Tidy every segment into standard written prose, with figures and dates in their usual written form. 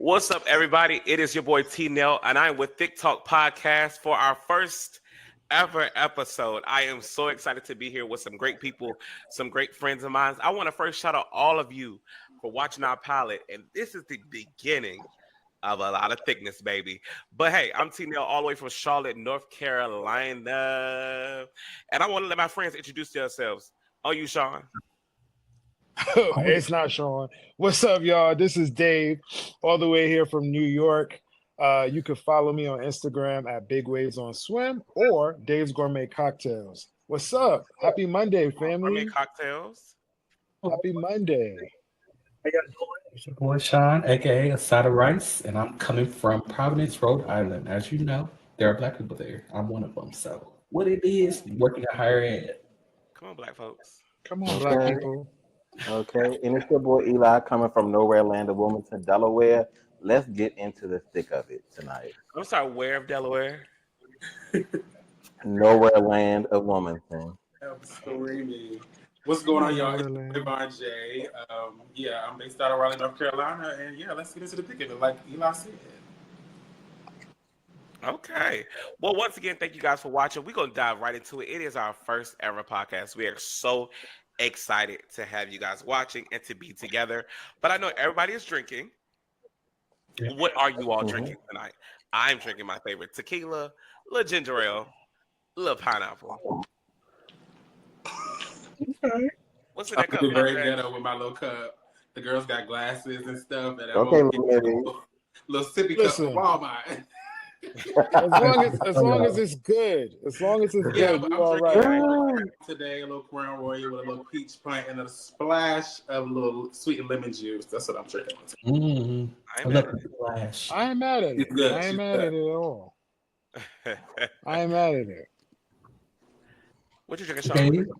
What's up, everybody? It is your boy Teenell, and I'm with Thique Talk Podcast for our first ever episode. I am so excited to be here with some great people, some great friends of mine. I want to first shout out all of you for watching our pilot, and this is the beginning of a lot of thickness, baby. But hey, I'm Teenell, all the way from Charlotte, North Carolina, and I want to let my friends introduce themselves. Oh, you, Sean? It's not Sean. What's up, y'all? This is Dave, all the way here from New York. You can follow me on Instagram at Bigwavesonswim or Dave's Gourmet Cocktails. What's up? Happy Monday, family. Gourmet Cocktails. Happy Monday. It's your boy Sean, aka Asada Rice, and I'm coming from Providence, Rhode Island. As you know, there are black people there. I'm one of them. So what it is, working at higher ed. Come on, black folks. Come on, black people. Okay, and it's your boy Eli coming from Nowhere Land of Wilmington, Delaware. Let's get into the thick of it tonight. I'm sorry, where of Delaware? Nowhere Land of Wilmington. Absolutely. What's going on, y'all? It's Vonn J. I'm based out of Raleigh, North Carolina, and let's get into the thick of it, like Eli said. Okay. Well, once again, thank you guys for watching. We're going to dive right into it. It is our first ever podcast. We are so excited to have you guys watching and to be together. But I know everybody is drinking. What are you all drinking tonight? I'm drinking my favorite tequila, a little ginger ale, a little pineapple. Okay. What's in that cup? Very ghetto with my little cup. The girls got glasses and stuff. And Okay, little sippy cup from Walmart. As long as it's good. As long as it's good, I'm all drinking right. Today a little Crown Royal with a little peach pint and a splash of a little sweet lemon juice. That's what I'm drinking. I love the splash. I ain't mad at it. Good. I ain't mad at it at all. I ain't mad at it. What you drinking, Sean?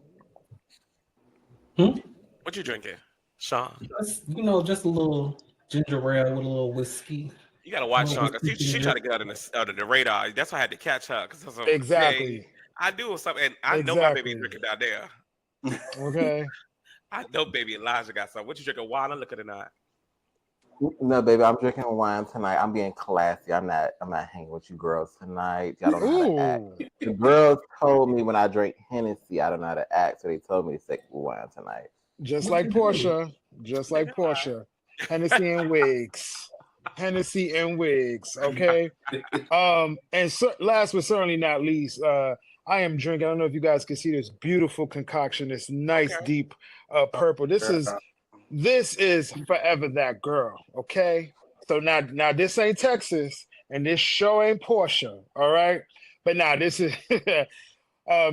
Okay. What you drinking, Sean? Just a little ginger ale with a little whiskey. You gotta watch Sean because she tried to get out of the radar. That's why I had to catch her. Exactly. Hey, I do something, and I know my baby drinking down there. Okay. I know baby Elijah got something. What you drinking? Wine? Look at it not. No, baby, I'm drinking wine tonight. I'm being classy. I'm not hanging with you girls tonight. Y'all don't know how to act. The girls told me when I drink Hennessy, I don't know how to act, so they told me to stick with wine tonight. Just like Portia. Hennessy and wigs. Hennessy and wigs. Okay. Last but certainly not least, I am drinking. I don't know if you guys can see this beautiful concoction, this nice deep purple. This is Forever That Girl. Okay. So now this ain't Texas, and this show ain't Portia. All right. But now this is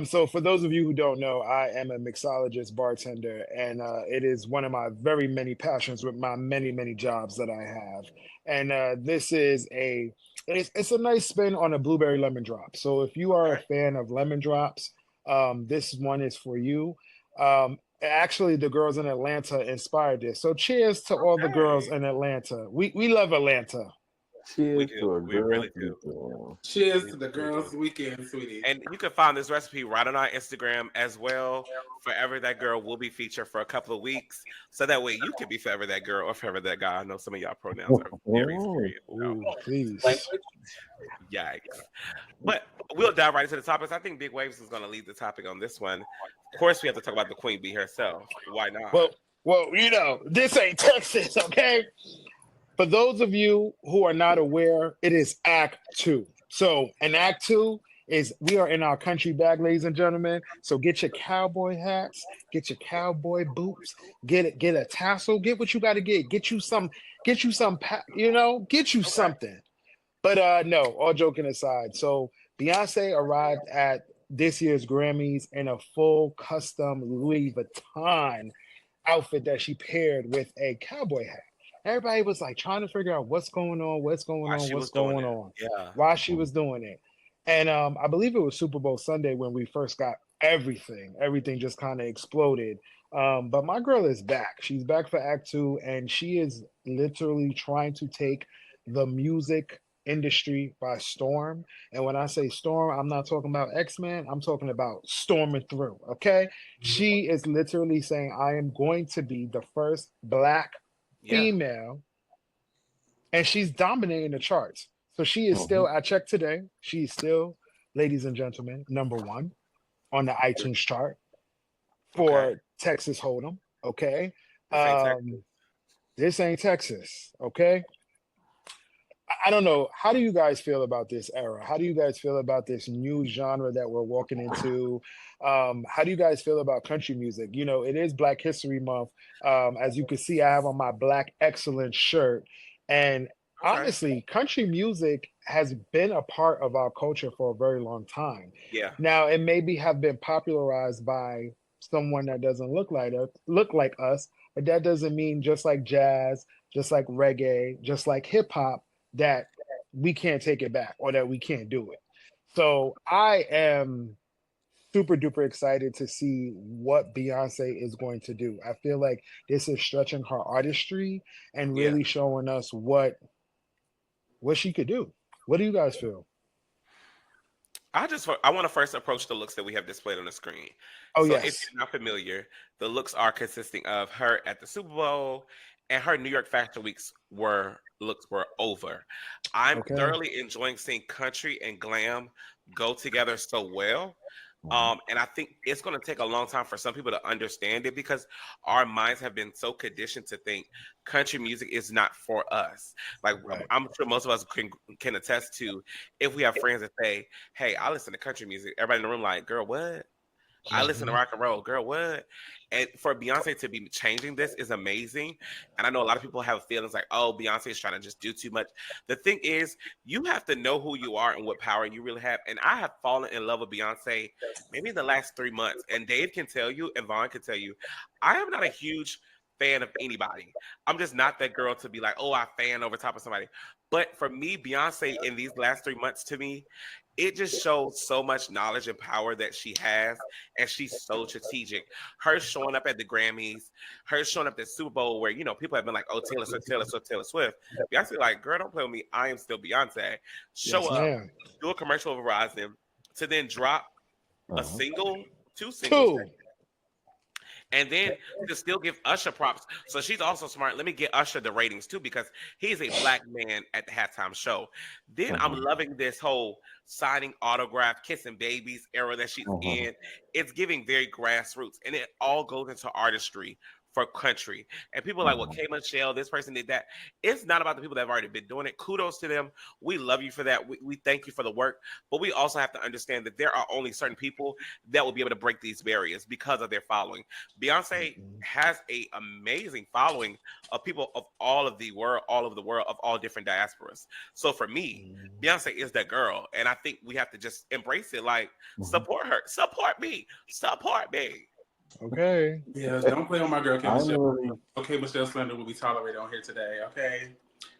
so for those of you who don't know, I am a mixologist bartender, and it is one of my very many passions with my many, many jobs that I have. And this is it's a nice spin on a blueberry lemon drop. So if you are a fan of lemon drops, this one is for you. Actually, the girls in Atlanta inspired this. So cheers to all the girls in Atlanta. We love Atlanta. Cheers to a girl. Really do. Cheers to the girls' weekend, sweetie. And you can find this recipe right on our Instagram as well. Forever That Girl will be featured for a couple of weeks. So that way you can be Forever That Girl or Forever That Guy. I know some of y'all pronouns are very serious. Please. Yikes. But we'll dive right into the topics. I think Big Waves is going to lead the topic on this one. Of course, we have to talk about the Queen Bee herself. Why not? Well, this ain't Texas, okay? For those of you who are not aware, it is Act 2. So in Act 2 is we are in our country bag, ladies and gentlemen. So get your cowboy hats, get your cowboy boots, get a tassel, get what you got to get you something. But no, all joking aside. So Beyoncé arrived at this year's Grammys in a full custom Louis Vuitton outfit that she paired with a cowboy hat. Everybody was like trying to figure out what's going on, why she was doing it. And I believe it was Super Bowl Sunday when we first got everything just kind of exploded. But my girl is back. She's back for Act 2, and she is literally trying to take the music industry by storm. And when I say storm, I'm not talking about X-Men. I'm talking about storming through, okay? She is literally saying, I am going to be the first Black female and she's dominating the charts. So she is still, I checked today, she's still, ladies and gentlemen, #1 on the iTunes chart for Texas Hold'em. Okay. This ain't Texas. Okay. I don't know. How do you guys feel about this era? How do you guys feel about this new genre that we're walking into? How do you guys feel about country music? You know, it is Black History Month. As you can see, I have on my Black Excellence shirt. And honestly, country music has been a part of our culture for a very long time. Yeah. Now, it maybe have been popularized by someone that doesn't look like us, but that doesn't mean just like jazz, just like reggae, just like hip hop, that we can't take it back or that we can't do it. So I am super duper excited to see what Beyonce is going to do. I feel like this is stretching her artistry and really showing us what she could do. What do you guys feel? I want to first approach the looks that we have displayed on the screen. Oh, so yes. if you're not familiar, the looks are consisting of her at the Super Bowl and her New York Fashion Weeks looks were over. I'm thoroughly enjoying seeing country and glam go together so well. And I think it's going to take a long time for some people to understand it because our minds have been so conditioned to think country music is not for us. Like I'm sure most of us can attest to if we have friends that say, "Hey, I listen to country music." Everybody in the room like, "Girl, what?" I listen to rock and roll, girl. What? And for Beyonce to be changing this is amazing. And I know a lot of people have feelings like, oh, Beyonce is trying to just do too much. The thing is, you have to know who you are and what power you really have. And I have fallen in love with Beyonce maybe in the last 3 months. And Dave can tell you, and Vonn can tell you, I am not a huge fan of anybody. I'm just not that girl to be like, oh, I fan over top of somebody. But for me, Beyonce in these last 3 months, to me, it just shows so much knowledge and power that she has, and she's so strategic. Her showing up at the Grammys, her showing up at the Super Bowl, where people have been like, "Oh, Taylor Swift, Taylor Swift, Taylor Swift." Beyonce, like, girl, don't play with me. I am still Beyonce. Show up, do a commercial over Verizon, to then drop a single, 2 singles. And then to still give Usher props. So she's also smart. Let me get Usher the ratings too, because he's a Black man at the halftime show. Then I'm loving this whole signing autograph, kissing babies era that she's in. It's giving very grassroots, and it all goes into artistry for country. And people are like, well, K. Michelle, this person did that. It's not about the people that have already been doing it. Kudos to them. We love you for that. We thank you for the work. But we also have to understand that there are only certain people that will be able to break these barriers because of their following. Beyonce has an amazing following of people of all over the world, of all different diasporas. So for me, Beyonce is that girl. And I think we have to just embrace it. Like, support her. Support me. Support me. Okay. Yeah, don't play on my girl K. Michelle. Okay, Michelle slander will be tolerated on here today. Okay,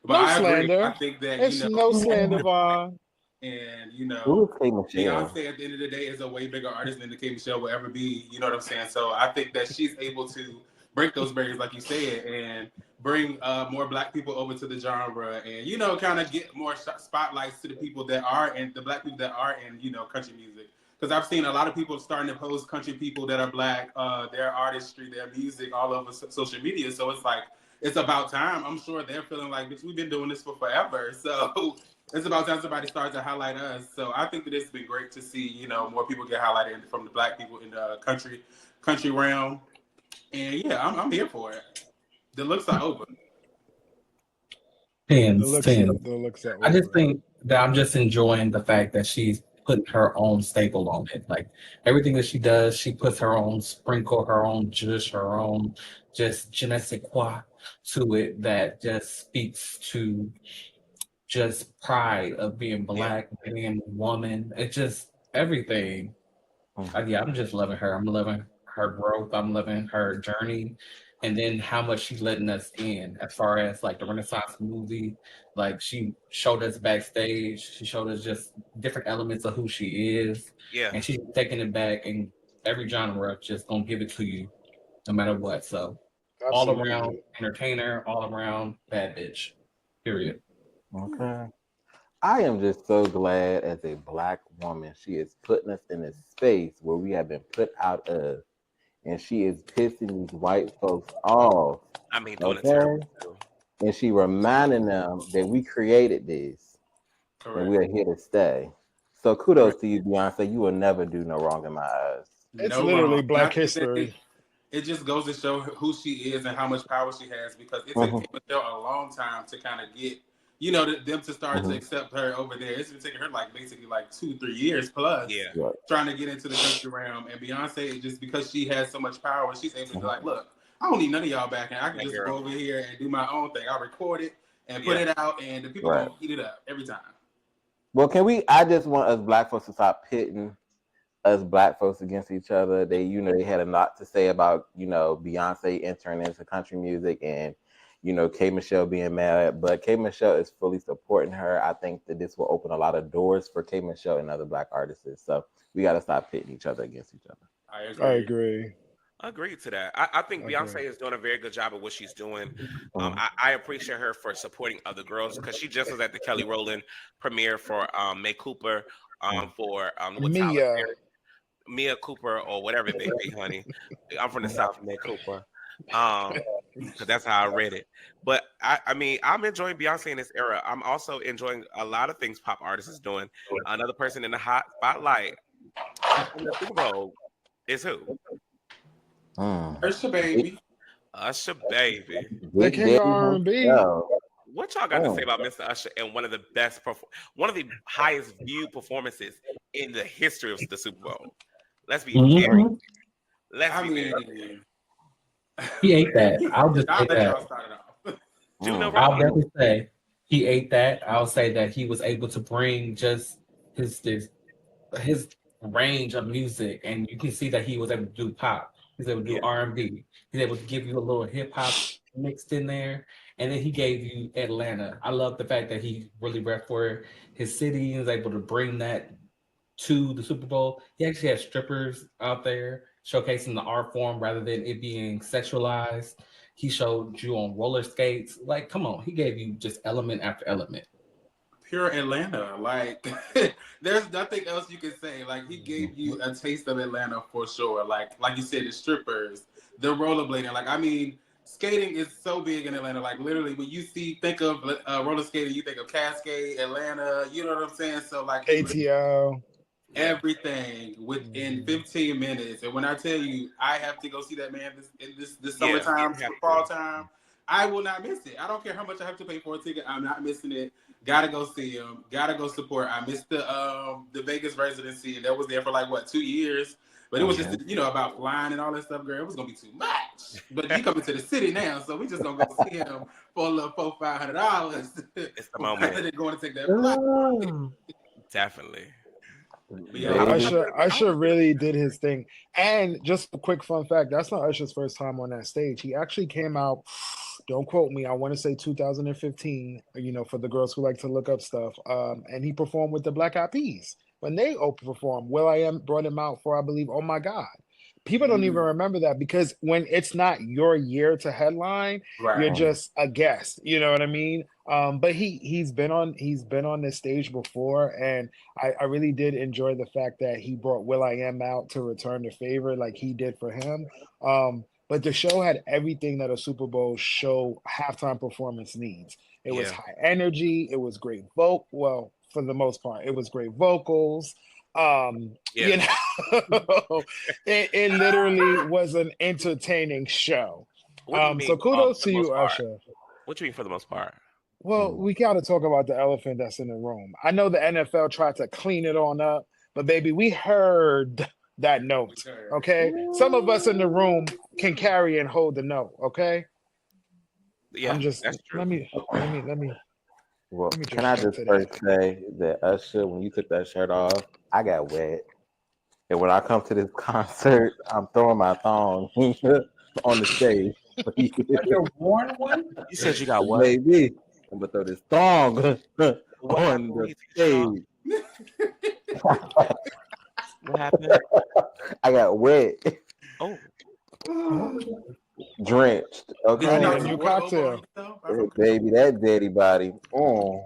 but no I slander. Agree. I think that it's no slander, Vonn. And Beyonce at the end of the day is a way bigger artist than the K. Michelle will ever be. You know what I'm saying? So I think that she's able to break those barriers, like you said, and bring more Black people over to the genre, and kind of get more spotlights to the people that are and the Black people that are in country music. Because I've seen a lot of people starting to post country people that are Black, their artistry, their music all over social media. So it's like, it's about time. I'm sure they're feeling like, bitch, we've been doing this for forever. So it's about time somebody starts to highlight us. So I think that it's been great to see, more people get highlighted from the Black people in the country realm. And yeah, I'm here for it. The looks are over. The looks are over. I just think that I'm just enjoying the fact that she's putting her own staple on it. Like everything that she does, she puts her own sprinkle, her own juice, her own just je ne sais quoi to it that just speaks to just pride of being Black, being a woman. It's just everything. I'm just loving her. I'm loving her growth. I'm loving her journey. And then how much she's letting us in as far as like the Renaissance movie. Like she showed us backstage. She showed us just different elements of who she is. Yeah. And she's taking it back, and every genre just gonna give it to you no matter what. So Absolutely. all around entertainer, all around bad bitch. Period. Okay. I am just so glad as a Black woman, she is putting us in a space where we have been put out of, and she is pissing these white folks off. I mean, doing it terrible too. and she reminding them that we created this and we are here to stay. So kudos to you, Beyonce. You will never do no wrong in my eyes. It's No literally wrong. Black history. It just goes to show who she is and how much power she has, because it Mm-hmm. takes Michelle a long time to kind of get, them to start to accept her over there. It's been taking her basically 2-3 years plus trying to get into the country realm. And Beyonce, just because she has so much power, she's able to be like, look, I don't need none of y'all back, and I can just go over here and do my own thing. I'll record it and put it out, and the people gonna eat it up every time. Well, I just want us Black folks to stop pitting us Black folks against each other. They had a lot to say about, Beyonce entering into country music and, K Michelle being mad, but K Michelle is fully supporting her. I think that this will open a lot of doors for K Michelle and other Black artists. So we got to stop pitting each other against each other. I agree. Agreed to that. I think Beyonce is doing a very good job of what she's doing. I appreciate her for supporting other girls, because she just was at the Kelly Rowland premiere for May Cooper, for Mia Cooper, or whatever they be, honey. I'm from the South, May Cooper. Because that's how I read it. But I'm enjoying Beyonce in this era. I'm also enjoying a lot of things pop artists is doing. Another person in the hot spotlight in the Super Bowl is who? Usher baby. Usher baby. The king of R&B. What y'all got to say about Mr. Usher and one of the highest viewed performances in the history of the Super Bowl? Let's be very. He ate that. I'll just say that. I'll definitely say he ate that. I'll say that he was able to bring just his range of music, and you can see that he was able to do pop. He's able to do R&B. He's able to give you a little hip hop mixed in there, and then he gave you Atlanta. I love the fact that he really repped for his city and was able to bring that to the Super Bowl. He actually had strippers out there showcasing the art form rather than it being sexualized. He showed you on roller skates. Come on, he gave you just element after element. Pure Atlanta. There's nothing else you can say. He gave you a taste of Atlanta for sure. Like you said, the strippers, the rollerblading. Skating is so big in Atlanta. Literally, when you think of roller skating, you think of Cascade, Atlanta. You know what I'm saying? So ATL. Everything within 15 minutes. And when I tell you, I have to go see that man this summertime, fall time, I will not miss it. I don't care how much I have to pay for a ticket. I'm not missing it. Gotta go see him. Gotta go support. I missed the Vegas residency, and that was there for 2 years. But it was just about flying and all that stuff, girl. It was gonna be too much. But he coming to the city now, so we just gonna go see him for a little $400-500. It's the moment. Rather than going to take that flight. Definitely. Usher really did his thing. And just a quick fun fact, that's not Usher's first time on that stage. He actually came out, don't quote me, I want to say 2015, for the girls who like to look up stuff. And he performed with the Black Eyed Peas. When they performed, will.i.am brought him out for, I believe, Oh My God. People don't even remember that, because when it's not your year to headline, you're just a guest. You know what I mean? But he's been on this stage before, and I really did enjoy the fact that he brought will.i.am out to return the favor like he did for him. But the show had everything that a Super Bowl show halftime performance needs. It was high energy. It was great well, for the most part, it was great vocals. It literally was an entertaining show. So kudos to you, Usher. What you mean for the most part? Well, we got to talk about the elephant that's in the room. I know the NFL tried to clean it on up, but baby, we heard that note. Okay, some of us in the room can carry and hold the note. Okay. Yeah, that's true. Let me. Well, can I just first say that Usher, when you took that shirt off, I got wet. And when I come to this concert, I'm throwing my thong on the stage. Your worn one? You said you got what? Baby, I'm going to throw this thong on the stage. What happened? I got wet. Oh. Drenched. Okay. A new cocktail. Baby, that daddy body. Oh.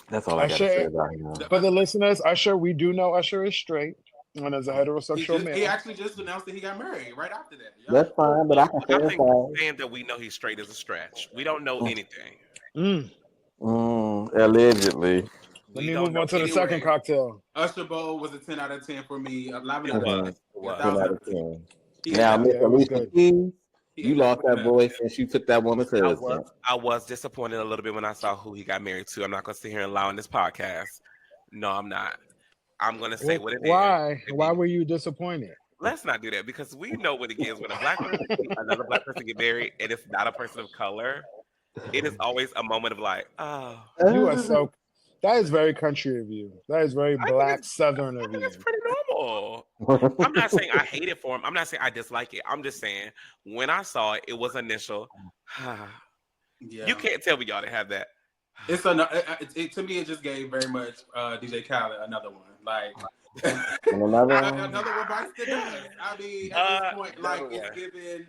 That's all I got to say about him. For the listeners, Usher, we do know Usher is straight. And as a heterosexual male. He actually just announced that he got married right after that. Yep. That's fine, but I can I think clarify. saying that we know he's straight is a stretch. We don't know anything. Allegedly. Let me move on to the second cocktail. Usher Bowl was a 10 out of 10 for me. 11 out It of 10. 10 out of 10. Yeah, Now, Miss it was Alicia good. Keys, you lost that voice since you took that woman's husband. I was disappointed a little bit when I saw who he got married to. I'm not going to sit here and lie on this podcast. No, I'm not. I'm going to say what it is. Why were you disappointed? Let's not do that because we know what it is when a black person, another black person get married and it's not a person of color. It is always a moment of like, oh. You are so. That is very country of you. That is very black Southern of you. It's pretty normal. I'm not saying I hate it for him. I'm not saying I dislike it. I'm just saying when I saw it, it was initial. Yeah. You can't tell me y'all to have that. It's to me, it just gave very much DJ Khaled another one. Like another one bites the dust. I mean, at this point, like it's given.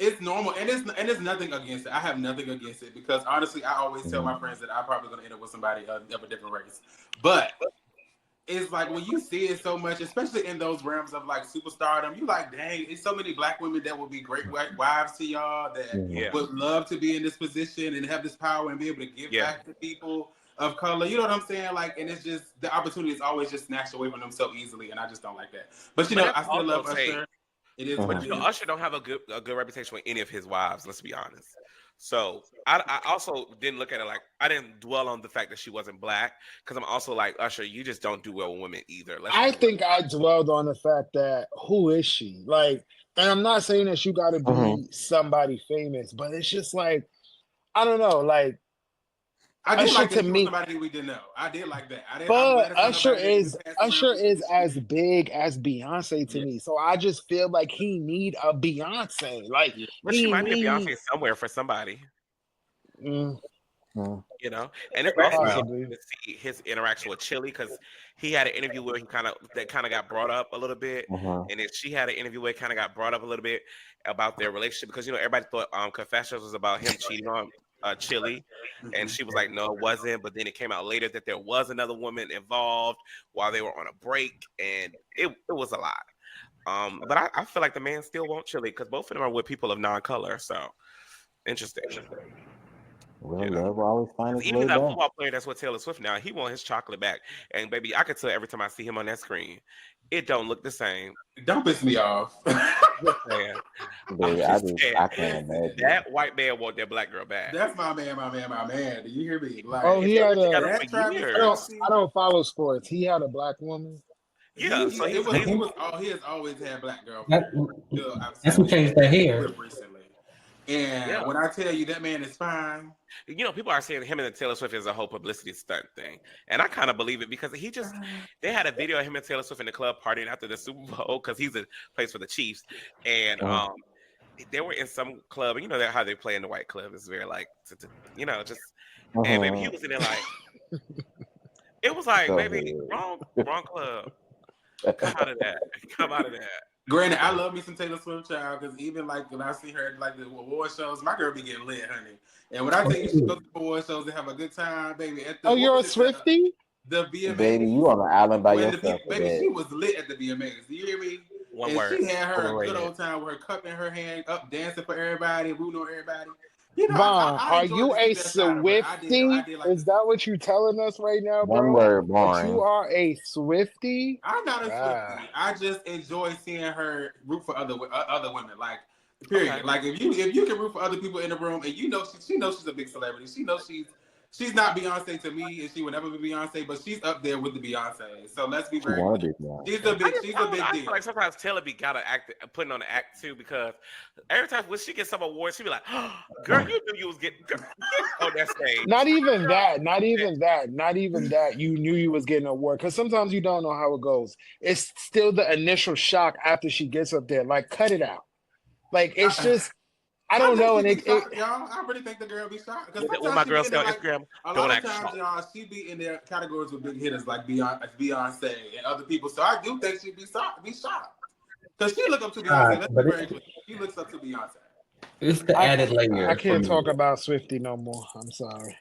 It's normal, and it's nothing against it. I have nothing against it because honestly, I always tell my friends that I'm probably going to end up with somebody of a different race. But it's like when you see it so much, especially in those realms of like superstardom, you like, dang, it's so many black women that will be great wives to y'all that would love to be in this position and have this power and be able to give back to people of color. You know what I'm saying? Like, and it's just the opportunity is always just snatched away from them so easily, and I just don't like that. But you know, I still love Usher. It is, but you know, Usher don't have a good reputation with any of his wives. Let's be honest. So I also didn't look at it like I didn't dwell on the fact that she wasn't black because I'm also like Usher. You just don't do well with women either. I think I dwelled on the fact that who is she? Like, and I'm not saying that you got to be somebody famous, but it's just like I don't know, like. I did Usher like to me, somebody we didn't know. I did like that. But Usher is as big as Beyonce to me, so I just feel like he need a Beyonce. Like, but she might be a Beyonce somewhere for somebody. You know, and it's also to see his interaction with Chili because he had an interview where he kind of got brought up a little bit, and then she had an interview where it kind of got brought up a little bit about their relationship because you know everybody thought Confessions was about him cheating on Chili, and she was like, no, it wasn't. But then it came out later that there was another woman involved while they were on a break, and it was a lot. But I feel like the man still won't Chili because both of them are with people of non-color. So interesting. Well, love will always find its way even back. that football player that's with Taylor Swift now, he want his chocolate back. And baby, I could tell every time I see him on that screen, it don't look the same. Don't piss me off. Baby, I can't imagine. That white man want that black girl back. That's my man. Do you hear me? Like, he had I don't follow sports. He had a black woman. Yeah, so he has always had black girl. That's who changed their hair recently. And when I tell you that man is fine, you know, people are saying him and Taylor Swift is a whole publicity stunt thing, and I kind of believe it because they had a video of him and Taylor Swift in the club partying after the Super Bowl because he's a plays for the Chiefs, and they were in some club, and you know how they play in the white club is very like, you know, just and maybe he was in there like, it was like maybe wrong club. Come out of that. Granted, I love me some Taylor Swift, child, because even like when I see her like the award shows, my girl be getting lit, honey. And when I tell you she goes to award shows and have a good time, baby. You're a Swiftie? The VMAs. Baby, you on the island by yourself. Baby, she was lit at the VMAs. Do you hear me? One word. She had her a good old time with her cup in her hand, up dancing for everybody, rooting on everybody. You know, Vonn, are you a Swiftie? Is that what you're telling us right now, bro? One word, boring. You are a Swiftie? I'm not a Swiftie. I just enjoy seeing her root for other women. Like, period. Okay. Like, if you can root for other people in the room, and you know she knows she's a big celebrity. She knows she's not Beyonce to me, and she would never be Beyonce, but she's up there with the Beyonce. So let's be very clear. She's a big deal. I feel like sometimes Taylor be gotta putting on the act too because every time when she gets some awards, she be like, oh, "Girl, you knew you was getting on that stage." Not even that. You knew you was getting an award because sometimes you don't know how it goes. It's still the initial shock after she gets up there. Like, cut it out. Like, it's just. I don't know, and y'all. I really think the girl be shocked because when my girls on Instagram, a lot of times, y'all, she be in their categories with big hitters like Beyonce and other people. So I do think she'd be shocked because she look up to Beyonce. She looks up to Beyonce. It's the added layer. I can't talk about Swiftie no more. I'm sorry.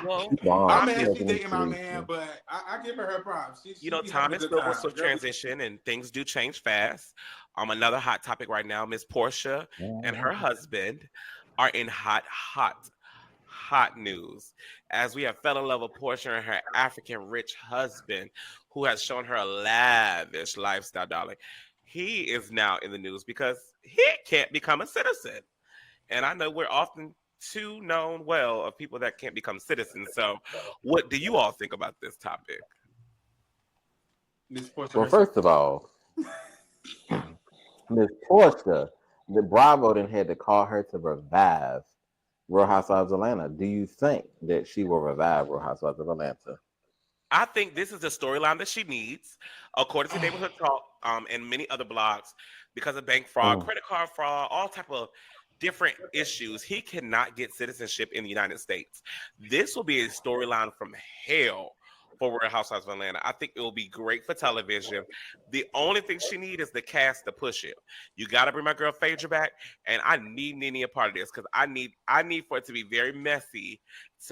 Well, I'm She mad has she's an dating my intuition. man, but I give her her props. She you know, be time having a is good filled with time. swift Girl, transition and things do change fast. Another hot topic right now, Miss Portia and her husband are in hot news as we have fell in love with Portia and her African rich husband who has shown her a lavish lifestyle, darling. He is now in the news because he can't become a citizen. And I know we're often too known well of people that can't become citizens. So what do you all think about this topic? Miss Portia Well, herself. first of all, Miss Portia, the Bravo then had to call her to revive Real Housewives of Atlanta. Do you think that she will revive Real Housewives of Atlanta? I think this is the storyline that she needs, according to Neighborhood Talk, and many other blogs, because of bank fraud, credit card fraud, all type of different issues. He cannot get citizenship in the United States. This will be a storyline from hell for Real Housewives of Atlanta. I think it will be great for television. The only thing she needs is the cast to push it. You got to bring my girl Phaedra back, and I need Nene a part of this because I need for it to be very messy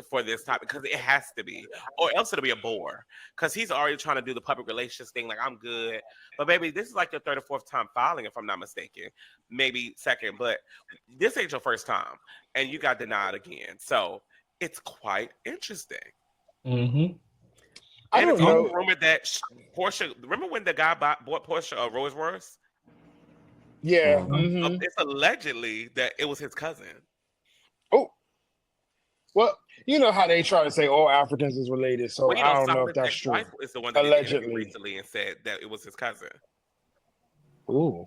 for this topic because it has to be, or else it'll be a bore. Because he's already trying to do the public relations thing, like I'm good, but baby, this is like your third or fourth time filing, if I'm not mistaken, maybe second, but this ain't your first time, and you got denied again. So it's quite interesting. Mm-hmm. I And it's don't also know. rumored that Portia. Remember when the guy bought Portia a Rolls Royce? Yeah. It's allegedly that it was his cousin. Oh, well, you know how they try to say all Africans is related, so Well, I don't know if Solomon's that's true. ex-wife is the one that did the interview Allegedly. recently and said that it was his cousin. Ooh.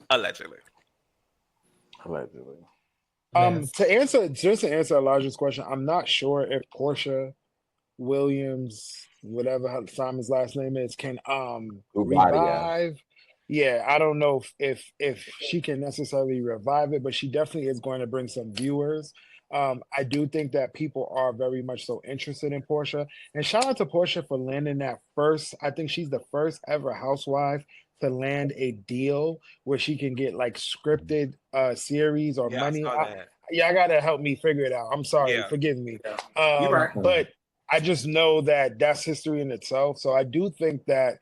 Allegedly. Allegedly. To answer Elijah's question, I'm not sure if Portia Williams, whatever Simon's last name is, can revive. Yeah, I don't know if she can necessarily revive it, but she definitely is going to bring some viewers. I do think that people are very much so interested in Portia. And shout out to Portia for landing that first. I think she's the first ever housewife to land a deal where she can get like scripted series or Yeah, money. I saw that. Y'all gotta help me figure it out. I'm sorry, Yeah. forgive me. You're right. But I just know that that's history in itself. So I do think that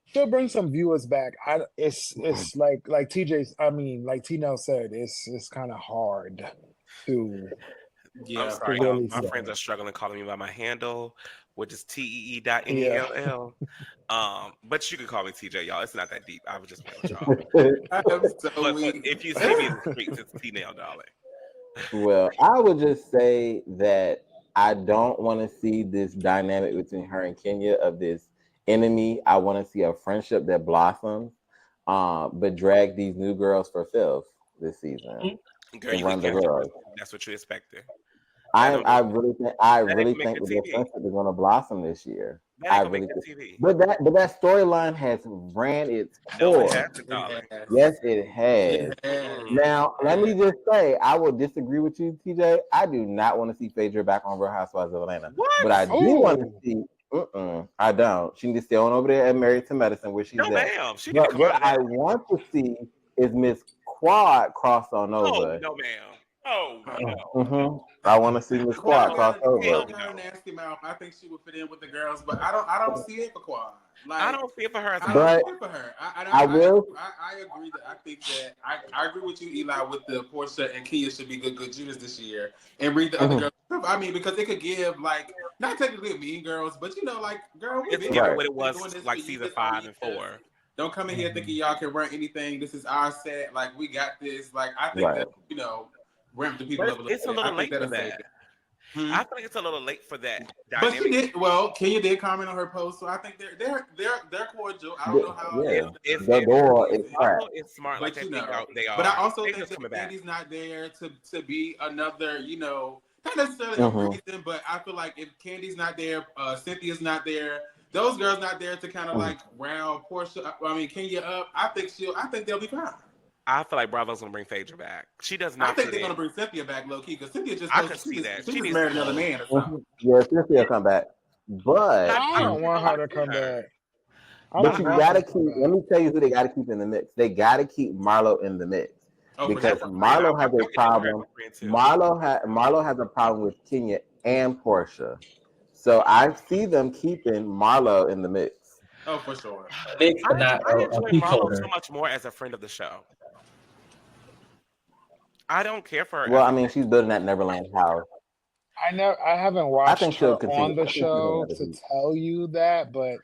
she'll bring some viewers back. It's like Teenell said, it's kind of hard to I'm sorry, really y'all. My say. friends are struggling calling me by my handle, which is TEE.NELL. But you can call me TJ, y'all. It's not that deep. I was just playing with y'all. I am so But weak. if you see me in the streets, it's Teenell, darling. Well, I would just say that I don't want to see this dynamic between her and Kenya of this enemy. I want to see a friendship that blossoms, but drag these new girls for filth this season Girl, and you run can the catch girls. it. That's what you expected. I That really ain't make think the that their TV. friendship is going to blossom this year. That ain't gonna make the TV. But that storyline has ran its No, it course. hasn't, darling. Yes, it has. Now, let me just say, I will disagree with you, TJ. I do not want to see Phaedra back on Real Housewives of Atlanta. What? But I do want to see. I don't. She needs to stay on over there and Married to Medicine, where she's No, at. ma'am. She need to But come out what of I that. want to see is Miss Quad cross on Oh, over. no, ma'am. Oh, no. I want to see Miss Quad cross over. Her nasty mouth. I think she would fit in with the girls, but I don't see it for Quad. Like, I don't see it for her. I But don't see it for her. I will. I agree that I think that I agree with you, Eli, with the Portia and Kia should be good Judas this year and read the other girls. I mean, because it could give like not technically Mean Girls, but you know, like girl, we've It's been giving Right. what it doing was this like for season years 5 on and years. 4. Don't come in here thinking y'all can run anything. This is our set. Like we got this. Like I think Right. that ramp the people But up a little it's a bit. little I think late for that'll that. save it. Hmm? I think it's a little late for that But she dynamic. did well. Kenya did comment on her post, so I think they're cordial. I don't know how. Yeah. It's The door is cracked. Bravo is smart like But they think they are. but I also They think just that coming back. Andy's not there to be another, not necessarily a reason, but I feel like if Candy's not there, Cynthia's not there, those girls not there to kind of like round Kenya up. I think they'll be fine. I feel like Bravo's gonna bring Phaedra back. She does not. I think fit they're in. gonna bring Cynthia back low key because Cynthia just I could see that. she She just needs married to another go. man or something. Yeah, Cynthia come back. But I don't want her to come back. I But don't you want her gotta to come keep. back. Let me tell you who they gotta keep in the mix. They gotta keep Marlo in the mix Oh, because for sure. Marlo has I'm a getting her problem. friend too. Marlo has a problem with Kenya and Portia. So I see them keeping Marlo in the mix. Oh, for sure. Nick, I not enjoy a peak Marlo holder. so much more as a friend of the show. I don't care for her. Well, I mean, she's building that Neverland house. I haven't I watched think she'll her continue. on the show to tell you that, but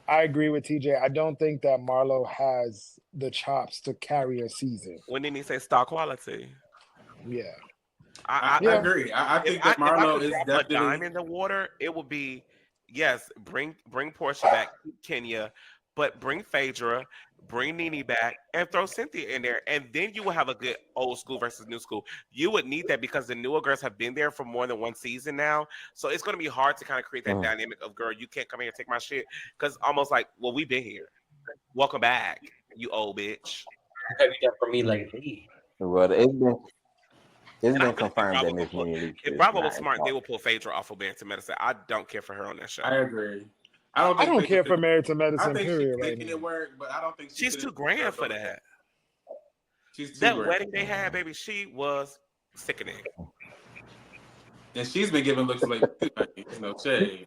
I agree with TJ. I don't think that Marlo has the chops to carry a season. When did he say star quality? Yeah. I Yeah. agree. I think If that I Marlo could is drop a definitely. dime in the water, it would be yes, bring Portia back, keep Kenya, but bring Phaedra, bring Nene back, and throw Cynthia in there, and then you will have a good old school versus new school. You would need that because the newer girls have been there for more than one season now, so it's going to be hard to kind of create that dynamic of girl, you can't come here and take my shit because almost like, well, we've been here. Welcome back, you old bitch. Have you done for me lately? Well, it's And I been really think confirmed Bravo that will Miss pull, Nene Leakes if is Bravo was not smart, they involved. will pull Phaedra off of Married to Medicine. I don't care for her on that show. I agree. I don't Phaedra care for could- Married to I Medicine, think period, she's right making now. it work, but I don't think She's could too grand for that. She's too That grand. wedding they had, baby, she was sickening. And she's been giving looks like no shade.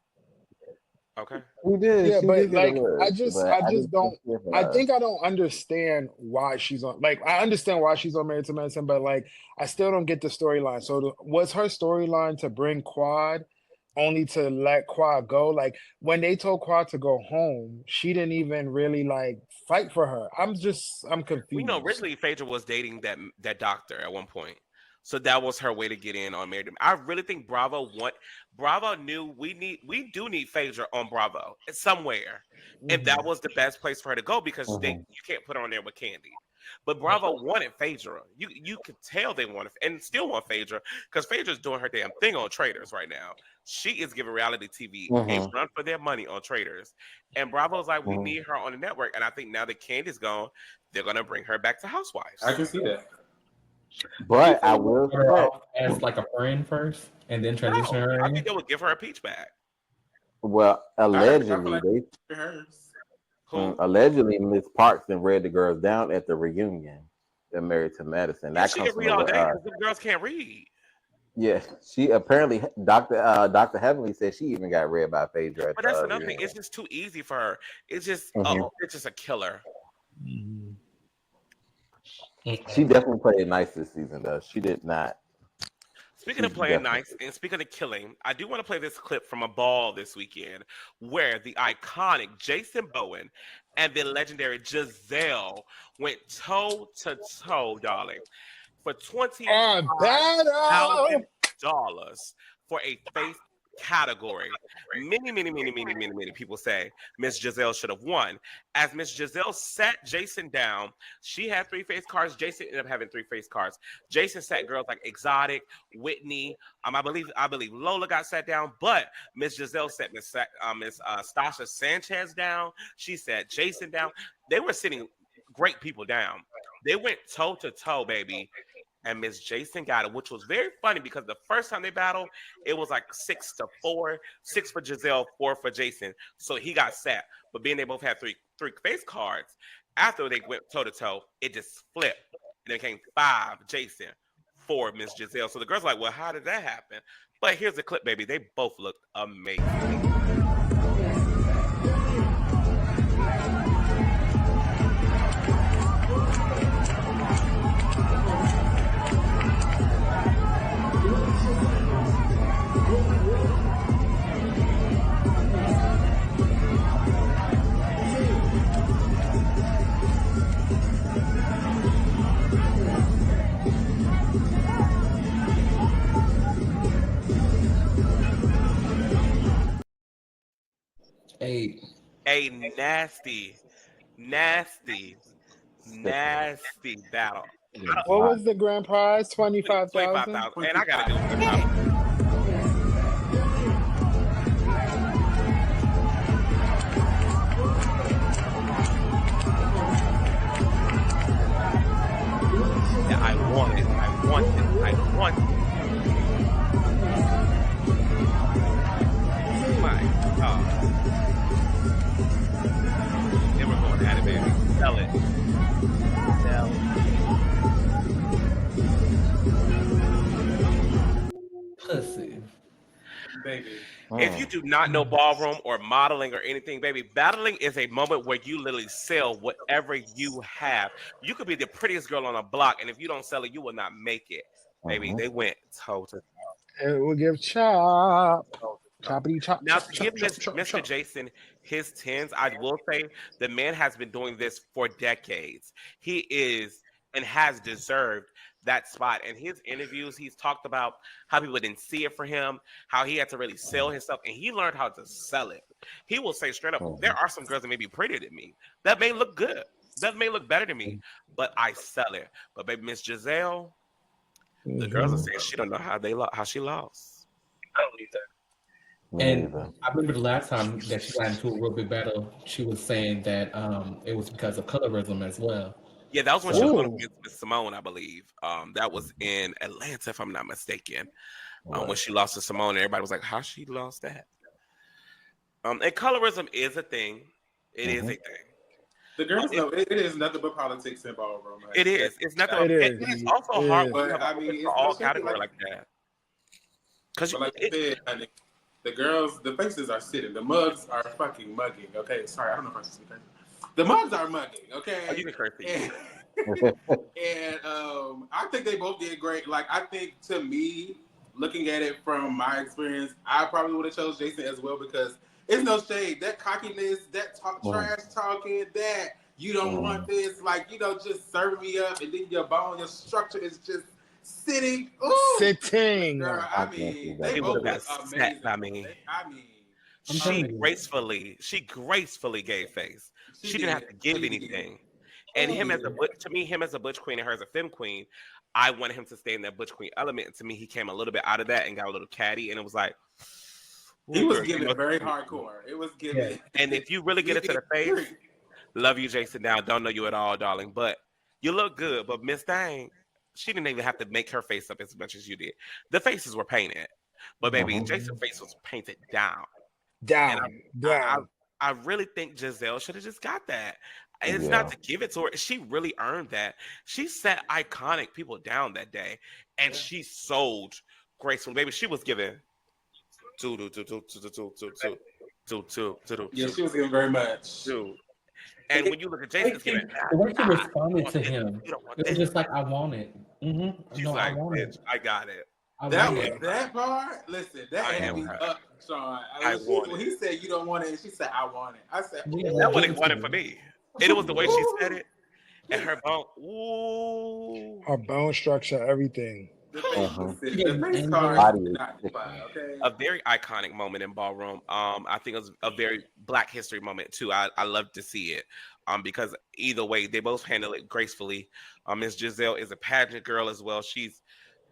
Okay. We did. Yeah, she but did get like a look, I just don't. I think I don't understand why she's on. Like I understand why she's on Married to Medicine, but like I still don't get the storyline. So was her storyline to bring Quad, only to let Quad go? Like when they told Quad to go home, she didn't even really like fight for her. I'm confused. We know originally Phaedra was dating that doctor at one point. So that was her way to get in on Married to. I really think Bravo knew we do need Phaedra on Bravo somewhere. And that was the best place for her to go because you can't put her on there with Candy. But Bravo wanted Phaedra. You could tell they wanted and still want Phaedra because Phaedra's doing her damn thing on Traders right now. She is giving reality TV a run for their money on Traders. And Bravo's like, we need her on the network. And I think now that Candy's gone, they're gonna bring her back to Housewives. I can see that. But I will Put her say, off as like a friend first, and then transition her I in. think they would give her a peach back. well, allegedly like hers. allegedly Miss Parks and read the girls down at the reunion. They're Married to Medicine. Yeah, That she comes can from read all day because the girls can't read. yeah, she apparently Dr. Heavenly said she even got read by Phaedra. But that's another thing. It's just too easy for her. It's just it's just a killer. She definitely played nice this season, though. She did not. Speaking of playing nice and speaking of killing, I do want to play this clip from a ball this weekend where the iconic Jason Bowen and the legendary Giselle went toe to toe, darling, for $25,000 for a face category. Many people say Miss Giselle should have won. As Miss Giselle sat Jason down, she had 3 face cards. Jason ended up having 3 face cards. Jason sat girls like Exotic, Whitney. I believe Lola got sat down, but Miss Giselle sat Miss Stasha Sanchez down. She sat Jason down. They were sitting great people down. They went toe to toe, baby. And Miss Jason got it, which was very funny because the first time they battled, it was like 6-4, 6 for Giselle, 4 for Jason. So he got sat. But being they both had three face cards, after they went toe to toe, it just flipped. And it became 5 Jason, 4 Miss Giselle. So the girls were like, well, how did that happen? But here's the clip, baby. They both looked amazing. A nasty battle. What was the grand prize? 25,000. And I gotta do it. Yeah, I want it. My God. They were going at it, baby. Sell it. Pussy. baby. If you do not know ballroom or modeling or anything, baby, battling is a moment where you literally sell whatever you have. You could be the prettiest girl on a block, and if you don't sell it, you will not make it. Baby, they went toe to toe. It will give choppity chop. Now, Chop, to chop, give chop, chop, Mr. chop. Jason his tens, I will say the man has been doing this for decades. He is and has deserved that spot. In his interviews, he's talked about how people didn't see it for him, how he had to really sell himself, and he learned how to sell it. He will say straight up, there are some girls that may be prettier than me. That may look good. That may look better than me, but I sell it. But baby, Miss Giselle, the girls are saying she don't know how she lost. I don't need that. And I remember the last time that she got into a real big battle, she was saying that it was because of colorism as well. Yeah, that was when she was going against Miss Simone, I believe. That was in Atlanta, if I'm not mistaken. When she lost to Simone, everybody was like, how she lost that? And colorism is a thing. It is a thing. The girls know it is nothing but politics in ballroom. It is. It's nothing. It's also hard when you have all category like that. Because like I said, honey, the girls, the faces are sitting. The mugs are fucking mugging. Okay, sorry, I don't know if I should speak. The mugs are mugging. Okay, you can curse and I think they both did great. Like I think to me, looking at it from my experience, I probably would have chose Jason as well because it's no shade. That cockiness, that trash talking, that you don't want this, like just serve me up, and then your structure is just sitting. Ooh. Sitting. Girl, I mean, they both got amazing. She gracefully gave face. She didn't have to give anything. And him as a butch queen and her as a femme queen, I wanted him to stay in that butch queen element. And to me, he came a little bit out of that and got a little catty. And it was like, he was giving very hardcore. It was giving. And if you really get it to the face, love you, Jason. Now, don't know you at all, darling, but you look good. But Miss Thang, she didn't even have to make her face up as much as you did. The faces were painted, but baby, Jason's face was painted down. I really think Giselle should have just got that. It's not to give it to her. She really earned that. She set iconic people down that day, and she sold gracefully. Baby, she was giving two. Yeah, she was giving very much. And when you look at Jason, the way she responded to him, it was just like, I want it. She's like, bitch, I got it. That part, listen, that had me up, Sean. When he said you don't want it, and she said, I want it. I said, that wasn't wanted for me. And it was the way she said it. And her bone, her bone structure, everything. A very iconic moment in ballroom. I think it was a very Black history moment too. I love to see it. Because either way, they both handle it gracefully. Miss Giselle is a pageant girl as well. She's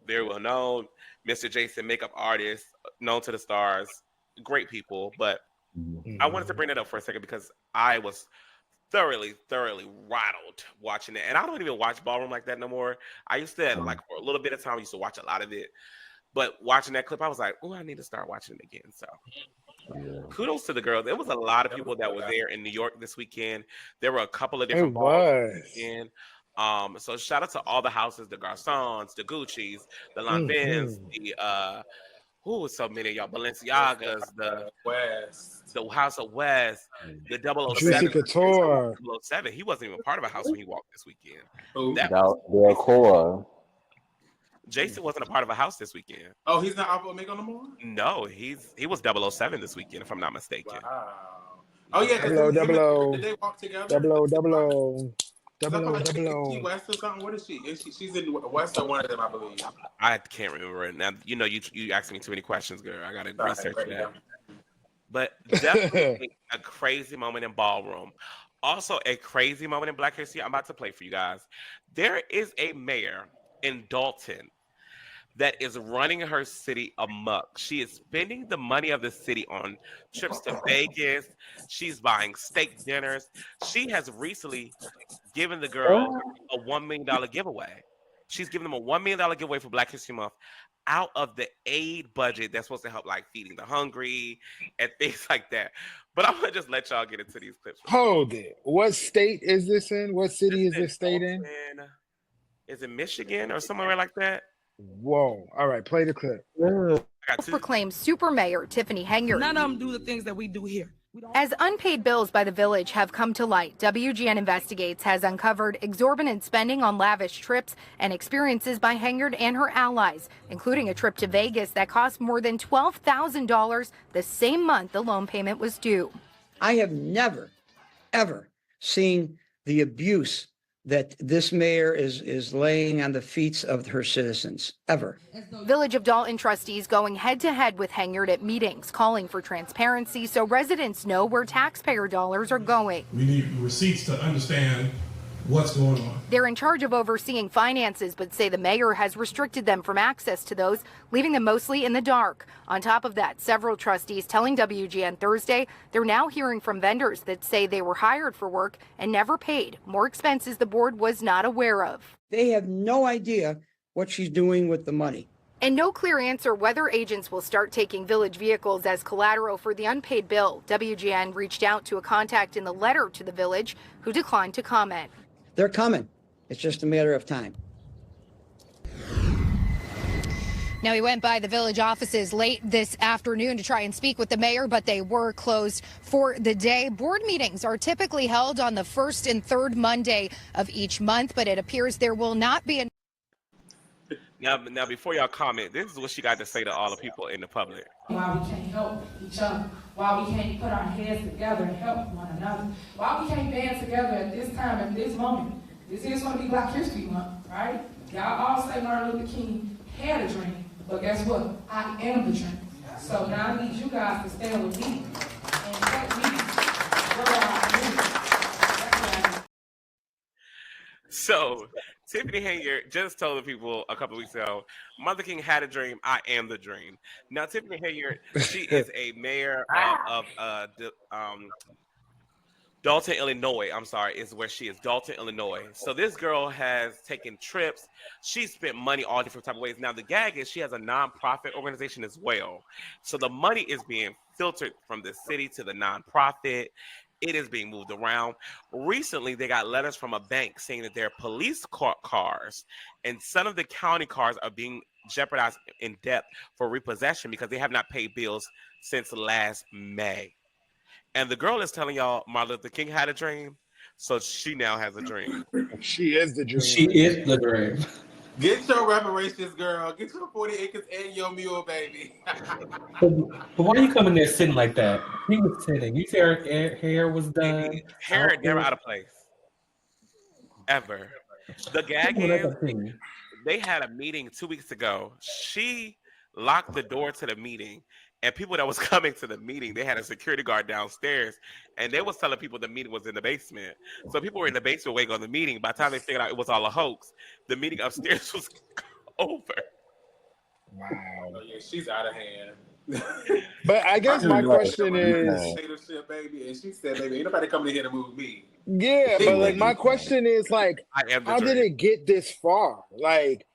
very well known. Mr. Jason, makeup artist, known to the stars, great people. But I wanted to bring it up for a second because I was thoroughly rattled watching it. And I don't even watch ballroom like that no more. I used to, like, for a little bit of time, I used to watch a lot of it. But watching that clip, I was like, oh, I need to start watching it again. So kudos to the girls. There was a lot of people that were there in New York this weekend. There were a couple of different balls this weekend. So shout out to all the houses, the Garçons, the Gucci's, the Lanvins, the who was so many of y'all, Balenciagas, the House of West, the 007. Juicy Couture. 007. He wasn't even part of a house when he walked this weekend. Jason wasn't a part of a house this weekend. Oh, he's not Alpha Omega no more? No, he was 007 this weekend, if I'm not mistaken. Wow. Oh yeah, did they walk together? 000. West or something? What is she? She's in West or one of them, I believe. I can't remember it now. You know, you asking me too many questions, girl. I gotta research that. But definitely a crazy moment in ballroom. Also, a crazy moment in Black History. I'm about to play for you guys. There is a mayor in Dalton that is running her city amok. She is spending the money of the city on trips to Vegas. She's buying steak dinners. She has recently given the girl a $1 million giveaway. She's giving them a $1 million giveaway for Black History Month out of the aid budget that's supposed to help, like, feeding the hungry and things like that. But I'm going to just let y'all get into these clips. Hold it. What state is this in? What city is this state in? Is it Michigan or somewhere like that? Whoa. All right, play the clip. I Proclaims super mayor Tiffany Henyard. None of them do the things that we do here. As unpaid bills by the village have come to light, WGN Investigates has uncovered exorbitant spending on lavish trips and experiences by Henyard and her allies, including a trip to Vegas that cost more than $12,000 the same month the loan payment was due. I have never, ever seen the abuse that this mayor is laying on the feet of her citizens, ever. Village of Dalton trustees going head-to-head with Henyard at meetings, calling for transparency so residents know where taxpayer dollars are going. We need receipts to understand what's going on. They're in charge of overseeing finances, but say the mayor has restricted them from access to those, leaving them mostly in the dark. On top of that, several trustees telling WGN Thursday they're now hearing from vendors that say they were hired for work and never paid, more expenses the board was not aware of. They have no idea what she's doing with the money. And no clear answer whether agents will start taking village vehicles as collateral for the unpaid bill. WGN reached out to a contact in the letter to the village who declined to comment. They're coming. It's just a matter of time. Now, we went by the village offices late this afternoon to try and speak with the mayor, but they were closed for the day. Board meetings are typically held on the first and third Monday of each month, but it appears there will not be a... Now, before y'all comment, this is what she got to say to all the people in the public. Why we can't help each other, why we can't put our heads together and help one another, why we can't band together at this time, at this moment. This is going to be Black History Month, right? Y'all all say Martin Luther King had a dream, but guess what? I am the dream. So now I need you guys to stand with me and help me grow our dreams. So, Tiffany Henyard just told the people a couple of weeks ago, Mother King had a dream, I am the dream. Now, Tiffany Henyard, she is a mayor of Dalton, Illinois. I'm sorry, is where she is, Dalton, Illinois. So this girl has taken trips. She spent money all different type of ways. Now, the gag is she has a nonprofit organization as well. So the money is being filtered from the city to the nonprofit. It is being moved around. Recently, they got letters from a bank saying that their police cars and some of the county cars are being jeopardized in debt for repossession because they have not paid bills since last May. And the girl is telling y'all Martin Luther King had a dream, so she now has a dream. She is the dream. She is the dream. Get your reparations, girl. Get your 40 acres and your mule, baby. But why are you coming there sitting like that? He was sitting. You see her hair was done. Hair never out of place. Ever. The gag is they had a meeting 2 weeks ago. She locked the door to the meeting. And people that was coming to the meeting, they had a security guard downstairs, and they was telling people the meeting was in the basement. So people were in the basement waiting on the meeting. By the time they figured out it was all a hoax, the meeting upstairs was over. Wow. Oh, yeah, she's out of hand. But I guess my question is, baby, and she said, "Baby, ain't nobody coming in here to move me." Yeah, but like my question is, like, how did it get this far? Like,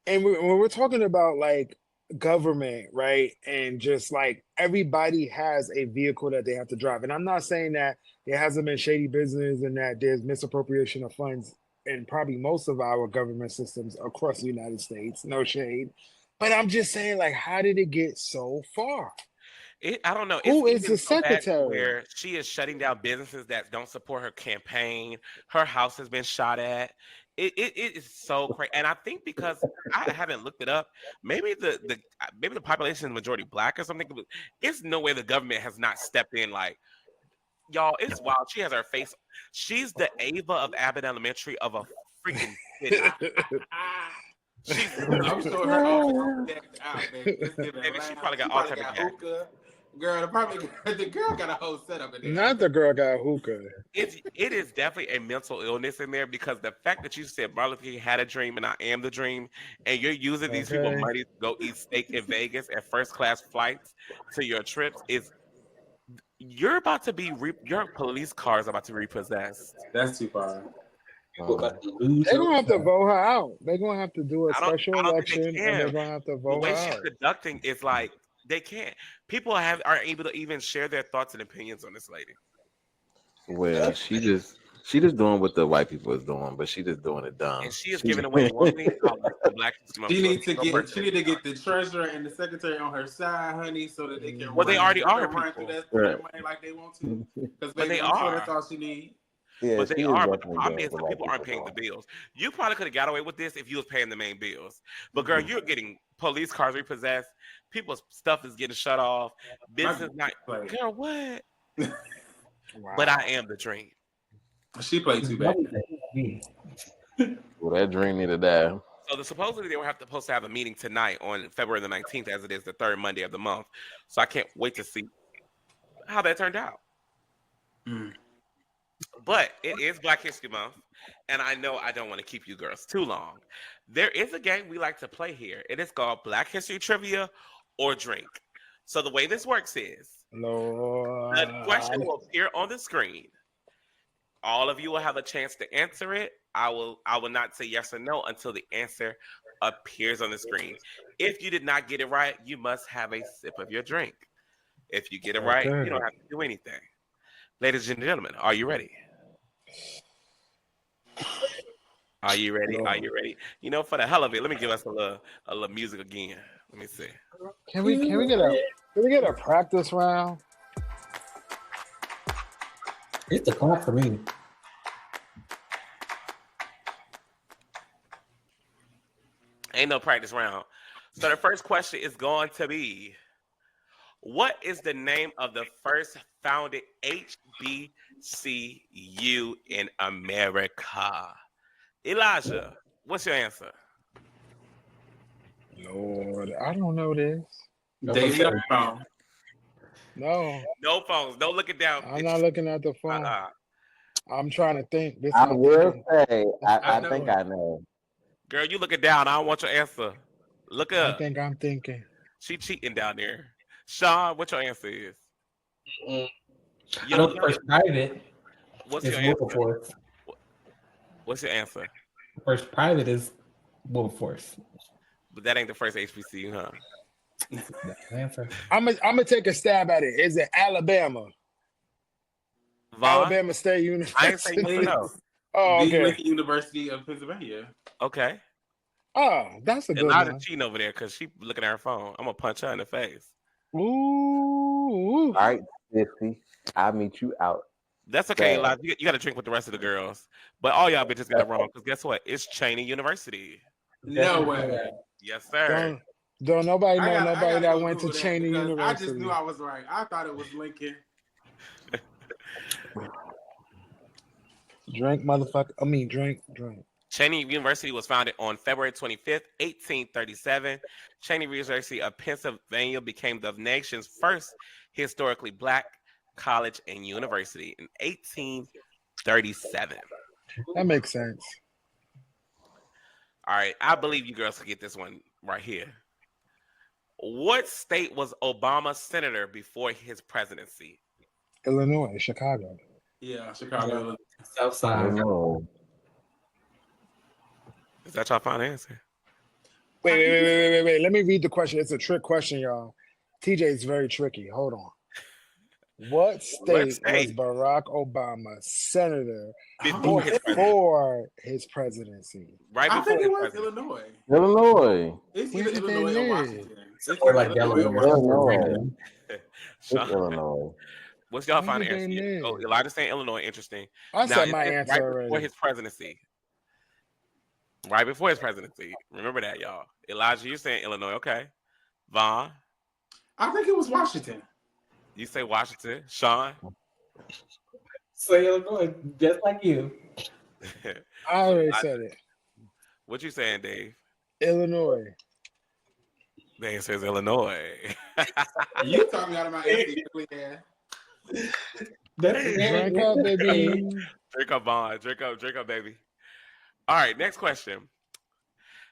and when we're talking about like government, right, and just like everybody has a vehicle that they have to drive, and I'm not saying that there hasn't been shady business and that there's misappropriation of funds in probably most of our government systems across the United States. No shade. But I'm just saying, like, how did it get so far? I don't know. Who is the so bad secretary? where she is shutting down businesses that don't support her campaign. Her house has been shot at. It is so crazy. And I think because I haven't looked it up, maybe the population is majority Black or something. It's no way the government has not stepped in. Like, y'all, it's wild. She has her face. She's the Ava of Abbott Elementary of a freaking city. I'm sure her office is decked out, baby. Maybe she probably got all type of hookah. Girl, the girl got a whole setup in there. Not the girl got hookah. It is definitely a mental illness in there, because the fact that you said Martin Luther King had a dream and I am the dream, and you're using these people money to go eat steak in Vegas and first class flights to your trips is you're about to be your police car is about to be repossessed. That's too far. They're gonna have to vote her out. They're gonna have to do a special election, and they're gonna have to vote the way her she's out. conducting is like they can't. People aren't able to even share their thoughts and opinions on this lady. Well, she just She just doing what the white people is doing, but she just doing it dumb. And she is giving away $1 million for Black History Month. She need to get the treasurer and the secretary on her side, honey, so that they can. Well, they already are run people. through that money like they want to. Because they I'm sure are. that's all she needs. Yeah, but they she is are. But the definitely problem doing is what the white people aren't paying the bills. You probably could have got away with this if you was paying the main bills. But girl, you're getting police cars repossessed. People's stuff is getting shut off. Business not. Girl, what? Wow. But I am the dream. She played too bad. Well, that dream needed that. So supposedly they were supposed to have a meeting tonight on February the 19th, as it is the third Monday of the month. So I can't wait to see how that turned out. But it is Black History Month, and I know I don't want to keep you girls too long. There is a game we like to play here. It is called Black History Trivia or Drink. So the way this works is the question will appear on the screen. All of you will have a chance to answer it. I will not say yes or no until the answer appears on the screen. If you did not get it right, you must have a sip of your drink. If you get it right, you don't have to do anything. Ladies and gentlemen, are you ready? Are you ready? Are you ready? You know, for the hell of it, let me give us a little music again. Let me see. Can we get a practice round? It's a clock for me. Ain't no practice round. So the first question is going to be, what is the name of the first founded HBCU in America? Ely.j, what's your answer? Lord, I don't know this. Dave, your phone. No. No phones. Don't look it down. I'm not looking at the phone. I'm trying to think. I will say, I think I know. Girl, you looking down. I don't want your answer. Look up. I think I'm thinking. She cheating down there. Sean, what your answer is? You know the first private. What's your answer? Wilberforce. What's your answer? The first private is Wilberforce. But that ain't the first HBCU, huh? That's the answer. I'm gonna take a stab at it. Is it Alabama? Vonn? Alabama State University. I ain't saying no. Oh, okay. The University of Pennsylvania. Okay. Oh, that's a good one. one. Cheating over there because she looking at her phone. I'm gonna punch her in the face. Ooh. All right, Sissy. I'll meet you out. That's okay, Ely. You got to drink with the rest of the girls. But all y'all bitches got it wrong because guess what? It's Cheney University. No way. Yes, sir. Don't nobody know nobody that went to Cheney University. I just knew I was right. I thought it was Lincoln. Drink, motherfucker. I mean, drink. Cheney University was founded on February 25th, 1837. Cheney University of Pennsylvania became the nation's first historically Black college and university in 1837. That makes sense. All right, I believe you girls can get this one right here. What state was Obama senator before his presidency? Illinois, Chicago. Yeah, Chicago. Southside. Is that your final answer? Wait. Let me read the question. It's a trick question, y'all. TJ is very tricky. Hold on. What state was Barack Obama senator before his presidency? Right before I think it was Illinois. Illinois. It's either Illinois or Washington. Or like Delaware. Illinois. What's y'all final answer? Oh, Ely.j saying Illinois. Interesting. I said my answer right already. Before his presidency. Right before his presidency. Remember that, y'all. Ely.j, you're saying Illinois. Okay. Vonn? I think it was Washington. You say Washington. Sean? Say Illinois, just like you. I already said it. What you saying, Dave? Illinois. The answer is Illinois. You talked me out of my answer. Drink up, baby. Drink up, Vonn. Drink up, baby. All right, next question.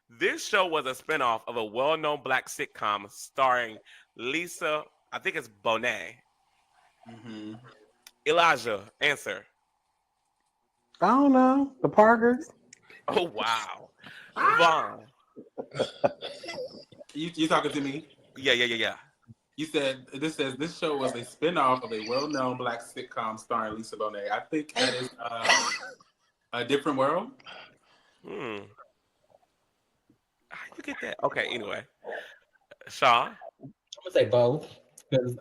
This show was a spinoff of a well-known Black sitcom starring Lisa, I think it's Bonet. Mm-hmm. Ely.j, answer. I don't know. The Parkers. Oh, wow. Vonn. You talking to me? Yeah. You said this show was a spinoff of a well-known black sitcom starring Lisa Bonet. I think that is A Different World. How you get that? Okay, anyway. Sean? I'm gonna say both because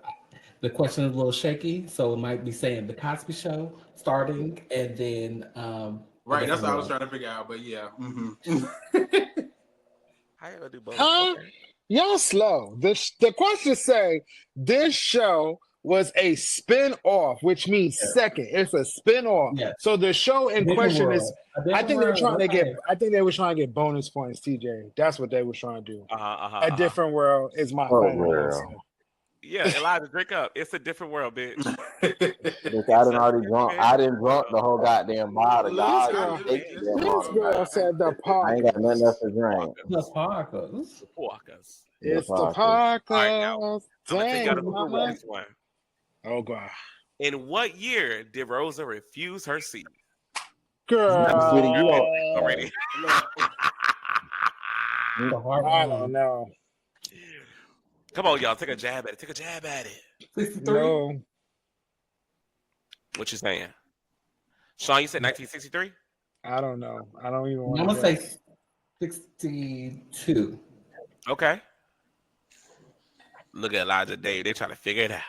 the question is a little shaky, so it might be saying the Cosby Show starting, and then right. That's what I was trying to figure out. But yeah, How you gonna do both? Huh? Okay. Y'all slow. The question say this show was a spin-off, which means second. It's a spin-off. Yes. So the show in Different question world. is A different I think they were world, trying to get right. I think they were trying to get bonus points, TJ. That's what they were trying to do. A different world is my final answer. Yeah, Elijah, drink up. It's a different world, bitch. Bitch, I didn't already drunk. I didn't drunk the whole goddamn bottle. Y'all This girl said the I ain't got nothing else Parkers. to drink. The Parkers. Parkers. It's the All right, now, Parkers. I'm gonna take y'all to Dang, Google mama. this one. Oh God. In what year did Rosa refuse her seat? Girl. Sweetie, you don't Already. I don't know. Come on, y'all. Take a jab at it. Take a jab at it. 63? No. What you saying? Sean, you said 1963? I don't know. I don't even want I'm to gonna say 62. Okay. Look at Elijah Dave. They're trying to figure it out.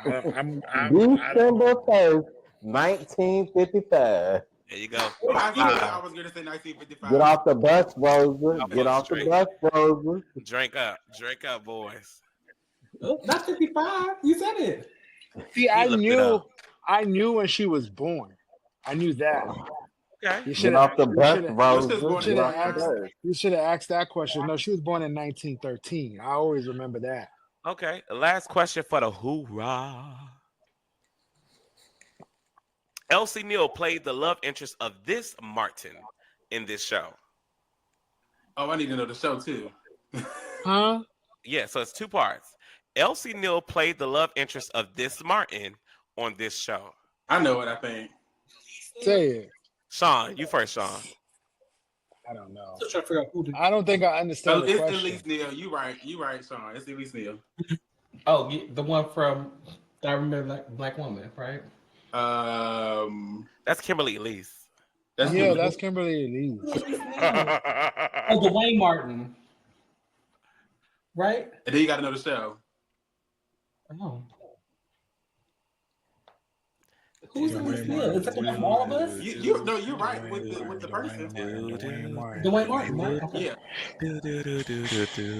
December 1st, 1955. There you go. I was gonna say 1955. Get off the bus, Rosa. Get off the bus, Rosa. Drink up, boys. Oh, not 55. You said it. See, I knew when she was born. I knew that. Okay. Get off the bus, Rosa. You should have asked that question. No, she was born in 1913. I always remember that. Okay. Last question for the hoorah. Elsie Neal played the love interest of this Martin in this show. Oh, I need to know the show too. Huh? Yeah, so it's two parts. Elsie Neal played the love interest of this Martin on this show. I know what I think. Say it. Sean, you first, Sean. I don't know. Still trying to figure out who I don't think I understand the it's question. Elise Neal. You right, Sean. It's Elise Neal. Oh, the one from I remember Black Woman, right? That's Kimberly Elise. That's Kimberly Elise. Oh, Dwayne Martin. Right? And then you got to know the show. Oh. Who's in this field? Is that the one from All of Us? You're right with the person. Dwayne Martin. Yeah.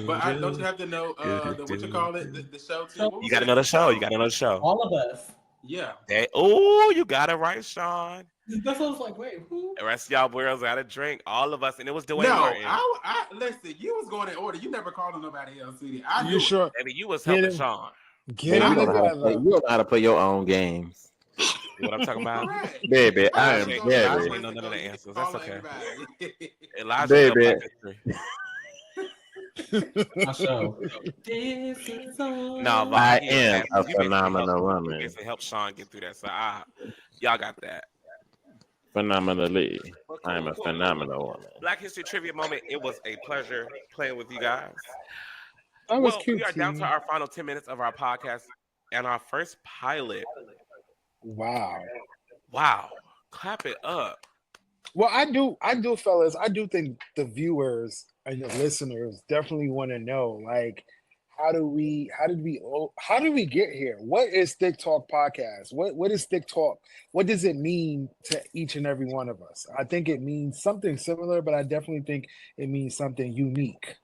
But don't you have to know the show too? You got to know the show. You got to know the show. All of Us. Yeah. Oh, you got it right, Sean. That's what I was like, wait, who? The rest of y'all boys got a drink. All of us, and it was Dwayne No, Martin. I listen. You was going in order. You never called on nobody else, CD. You sure? Maybe you was helping Sean. Get you him together. You know how to play your own games. You know what I'm talking about? Baby, I am Elijah very. ain't know none of the answers. That's okay. Elijah, Baby. My show. No, I am a phenomenal woman. To help Sean get through that. So y'all got that. Phenomenally. I am a phenomenal woman. Black History Trivia Moment. It was a pleasure playing with you guys. That was cute. We are down to our final 10 minutes of our podcast and our first pilot. Wow. Clap it up. Well, I do, fellas. I do think the viewers and the listeners definitely want to know, like, how did we get here? What is Thique Talk Podcast? What is Thique Talk? What does it mean to each and every one of us? I think it means something similar, but I definitely think it means something unique.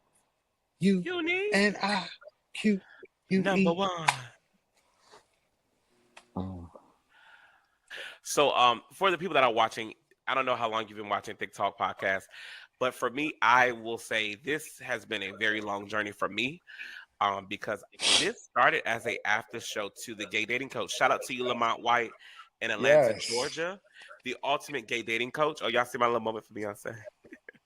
Unique and I, Q, number one. So, for the people that are watching, I don't know how long you've been watching Thique Talk Podcast, but for me, I will say this has been a very long journey for me, because this started as a after show to the Gay Dating Coach. Shout out to you, Lamont White in Atlanta, Georgia, the ultimate gay dating coach. Oh, y'all see my little moment for Beyonce?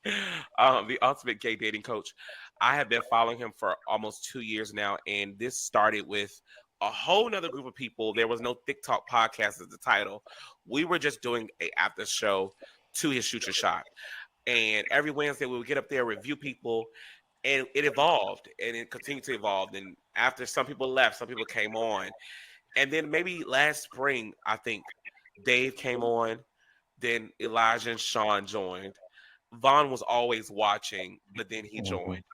The ultimate gay dating coach. I have been following him for almost 2 years now, and this started with a whole nother group of people. There was no Thique Talk Podcast as the title. We were just doing a after show to his Shoot Your Shot. And every Wednesday we would get up there, review people, and it evolved and it continued to evolve. And after some people left, some people came on, and then maybe last spring, I think Dave came on, then Elijah and Sean joined. Vonn was always watching, but then he joined.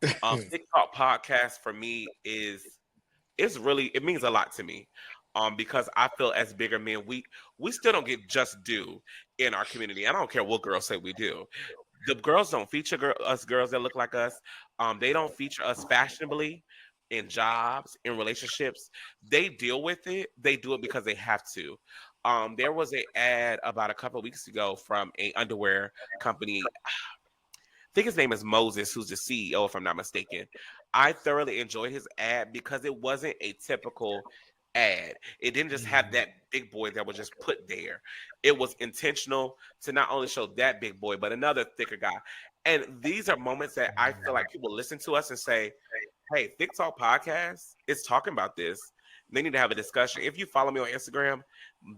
Thique Talk Podcast for me it's really, it means a lot to me. Because I feel as bigger men, we still don't get just due in our community. I don't care what girls say we do. The girls don't feature us girls that look like us. They don't feature us fashionably in jobs, in relationships. They deal with it. They do it because they have to. There was an ad about a couple of weeks ago from a underwear company. I think his name is Moses, who's the CEO, if I'm not mistaken. I thoroughly enjoyed his ad because it wasn't a typical ad. It didn't just have that big boy that was just put there. It was intentional to not only show that big boy, but another thicker guy. And these are moments that I feel like people listen to us and say, hey, Thique Talk Podcast is talking about this. They need to have a discussion. If you follow me on Instagram,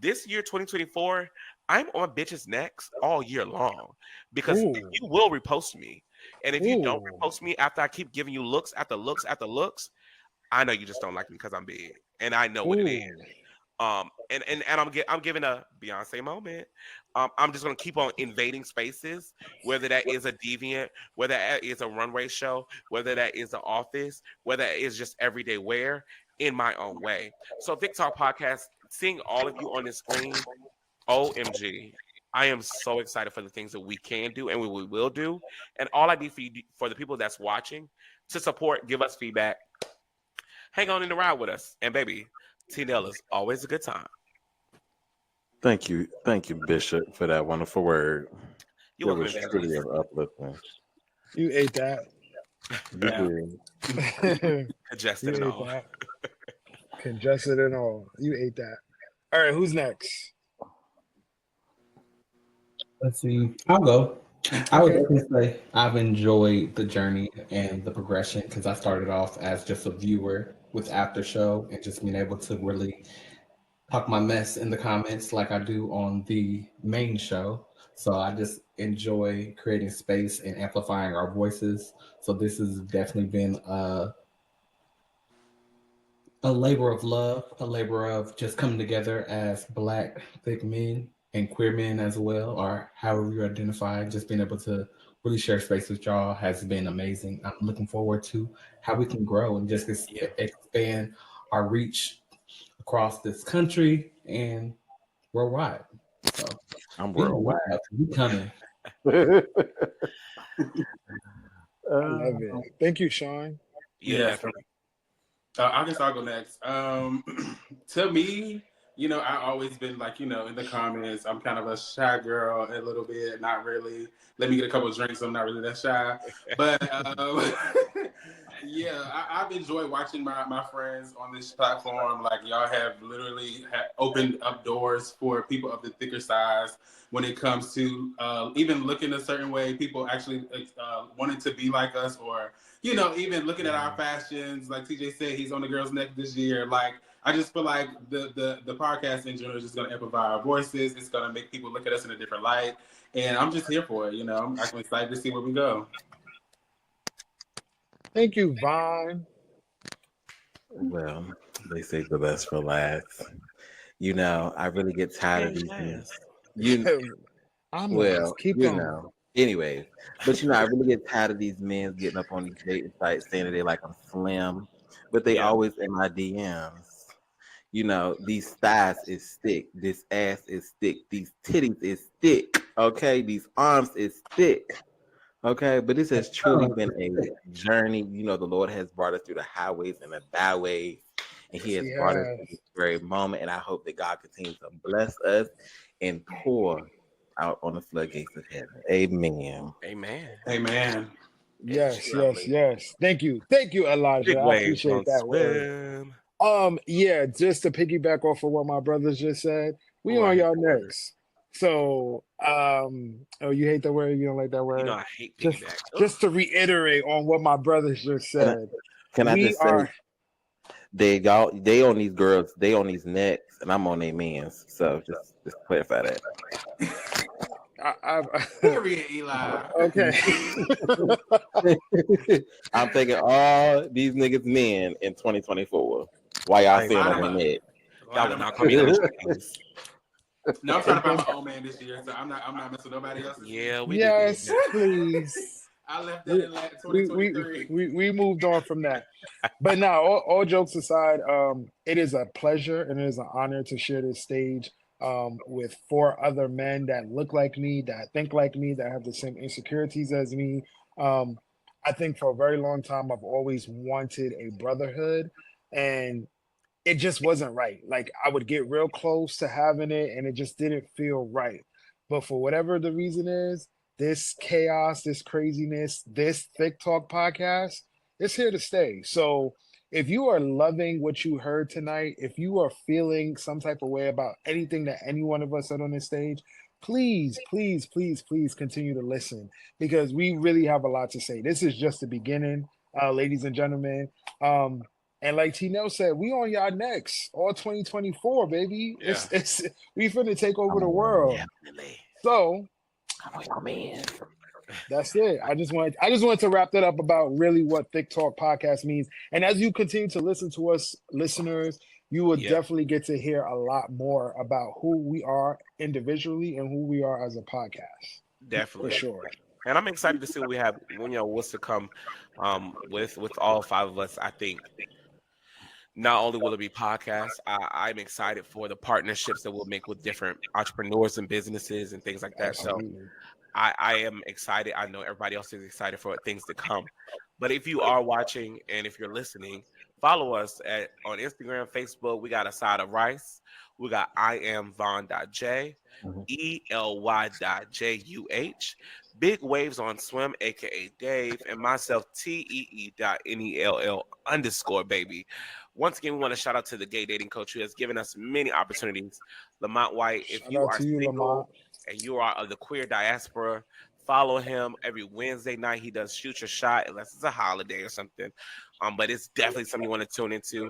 this year, 2024, I'm on bitches' necks all year long because you will repost me. And if you don't repost me after I keep giving you looks after looks after looks, I know you just don't like me because I'm big. And I know what it is. And I'm giving a Beyoncé moment. I'm just gonna keep on invading spaces, whether that is a deviant, whether that is a runway show, whether that is the office, whether that is just everyday wear in my own way. So Thique Talk Podcast, seeing all of you on the screen, OMG. I am so excited for the things that we can do and we will do. And all I need for the people that's watching to support, give us feedback, hang on in the ride with us. And baby, Teenell is always a good time. Thank you, Bishop, for that wonderful word. You're it was truly uplifting. You ate that. You did. Congested and all. Congested and all. You ate that. All right, who's next? Let's see. I'll go. I would definitely say I've enjoyed the journey and the progression because I started off as just a viewer with After Show and just being able to really talk my mess in the comments like I do on the main show. So I just enjoy creating space and amplifying our voices. So this has definitely been a labor of love, a labor of just coming together as Black, thick men and queer men as well, or however you identify. Just being able to really share space with y'all has been amazing. I'm looking forward to how we can grow and just expand our reach across this country and worldwide. So I'm worldwide. We coming. I love it. Thank you, Sean. Yeah. I guess I'll go next. To me, I always been like, in the comments, I'm kind of a shy girl a little bit, not really. Let me get a couple of drinks, I'm not really that shy. But yeah, I've enjoyed watching my friends on this platform. Like, y'all have literally opened up doors for people of the thicker size when it comes to even looking a certain way, people actually wanting to be like us, or even looking at our fashions. Like TJ said, he's on the girl's neck this year. Like, I just feel like the podcast in general is just going to amplify our voices. It's going to make people look at us in a different light. And I'm just here for it. I'm excited to see where we go. Thank you, Vonn. Well, they say the best for last. I really get tired of these things. Anyways, but I really get tired of these men getting up on these dating sites saying that they like I'm slim, but they always in my DMs. These thighs is thick, this ass is thick, these titties is thick, okay, these arms is thick, okay, but this has truly been a journey. The Lord has brought us through the highways and the byways, and He has brought us to this very moment, and I hope that God continues to bless us and pour out on the floodgates of heaven. Amen. Yes. Thank you, Ely.j. I appreciate that word. Yeah, just to piggyback off of what my brothers just said, we on y'all next. So, you hate that word? You don't like that word? I hate piggyback. Just to reiterate on what my brothers just said. Can I just say, they on these girls, they on these necks, and I'm on their men's. So just clarify that. Period, Eli. Okay. I'm taking all these niggas men in 2024. Why y'all seeing them in it? Y'all will not call me Alicia Keys. No, I'm trying to find my own man this year, so I'm not messing with nobody else. Yeah, we yes, did. please. I left that in like 2023. We moved on from that. But now, all jokes aside, it is a pleasure and it is an honor to share this stage with 4 other men that look like me, that think like me, that have the same insecurities as me. I think for a very long time, I've always wanted a brotherhood, and it just wasn't right. Like, I would get real close to having it, and it just didn't feel right. But for whatever the reason is, this chaos, this craziness, this Thique Talk podcast, it's here to stay. So if you are loving what you heard tonight, if you are feeling some type of way about anything that any one of us said on this stage, please, please, please, please continue to listen, because we really have a lot to say. This is just the beginning, ladies and gentlemen. And like Teenell said, we on y'all next, all 2024, baby. Yeah. It's we finna take over the world. Definitely. So that's it. I just wanted to wrap that up about really what Thique Talk Podcast means. And as you continue to listen to us, listeners, you will definitely get to hear a lot more about who we are individually and who we are as a podcast. Definitely. For sure. And I'm excited to see what we have, what's to come with all 5 of us. I think not only will it be podcasts, I'm excited for the partnerships that we'll make with different entrepreneurs and businesses and things like that. Absolutely. So I am excited. I know everybody else is excited for things to come. But if you are watching and if you're listening, follow us on Instagram, Facebook. We got A Side of Rice. We got I am Vonn.J, Ely.Juh, Bigwavesonswim, aka Dave, and myself, TEE.NELL_ baby. Once again, we want to shout out to the gay dating coach who has given us many opportunities. Lamont White, if you are single and you are of the queer diaspora, follow him every Wednesday night. He does Shoot Your Shot, unless it's a holiday or something. But it's definitely something you want to tune into.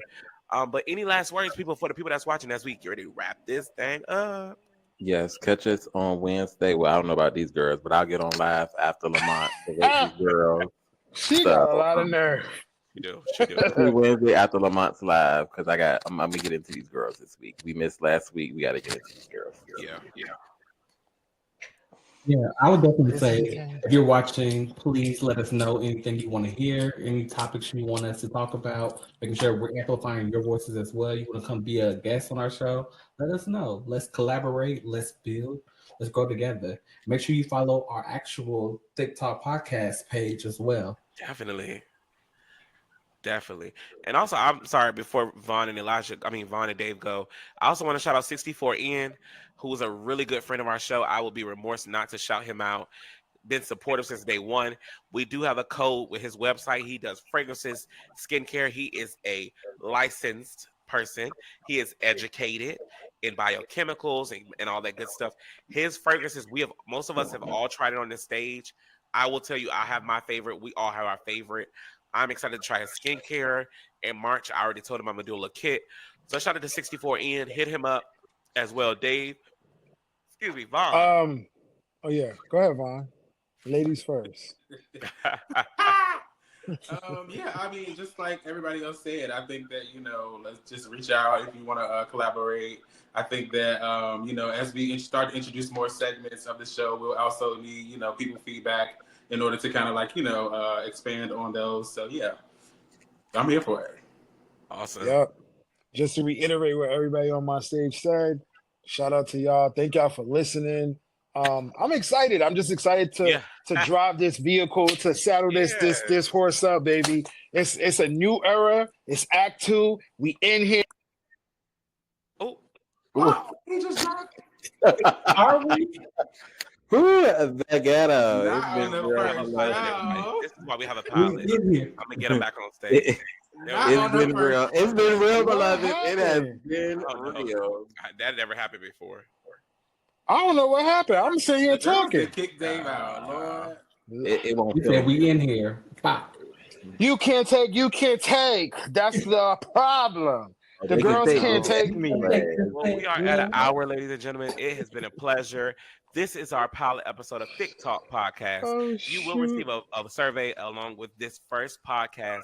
But any last words, people, for the people that's watching as we get ready to wrap this thing up? Yes, catch us on Wednesday. Well, I don't know about these girls, but I'll get on live after Lamont to these girls. She got a lot of nerve. You do. She do. Wednesday after Lamont's live, because I'm gonna get into these girls this week. We missed last week. We got to get into these girls. Yeah, I would definitely say if you're watching, please let us know anything you want to hear, any topics you want us to talk about, making sure we're amplifying your voices as well. You want to come be a guest on our show, let us know. Let's collaborate, let's build, let's grow together. Make sure you follow our actual Thique Talk Podcast page as well. Definitely. And also, I'm sorry, before Vonn and Dave go, I also want to shout out 64N, who is a really good friend of our show. I will be remorse not to shout him out. Been supportive since day one. We do have a code with his website. He does fragrances, skincare. He is a licensed person. He is educated in biochemicals and all that good stuff. His fragrances, most of us have all tried it on this stage. I will tell you, I have my favorite. We all have our favorite. I'm excited to try his skincare. In March, I already told him I'm going to do a little kit. So shout out to 64N. Hit him up as well. Dave. Excuse me, Vonn. Oh, yeah. Go ahead, Vonn. Ladies first. Yeah, I mean, just like everybody else said, I think that, let's just reach out if you want to collaborate. I think that, as we start to introduce more segments of the show, we'll also need, people feedback in order to kind of expand on those. So yeah, I'm here for it. Awesome. Yep. Just to reiterate what everybody on my stage said, shout out to y'all. Thank y'all for listening. I'm excited. I'm just excited to drive this vehicle, to saddle this horse up, baby. It's a new era. It's Act 2. We in here. He just dropped. Are we? The ghetto. This is why we have a pilot. I'm gonna get him back on stage. It's been real. It's been real, beloved. It has been real. That never happened before. I don't know what happened. I'm sitting here talking. Kick Dave out, Lord. It won't. You said we in here. Pop. You can't take. That's the problem. The girls can't take me. Well, we are at an hour, ladies and gentlemen. It has been a pleasure. This is our pilot episode of Thique Talk Podcast. Oh, you will receive a survey along with this first podcast.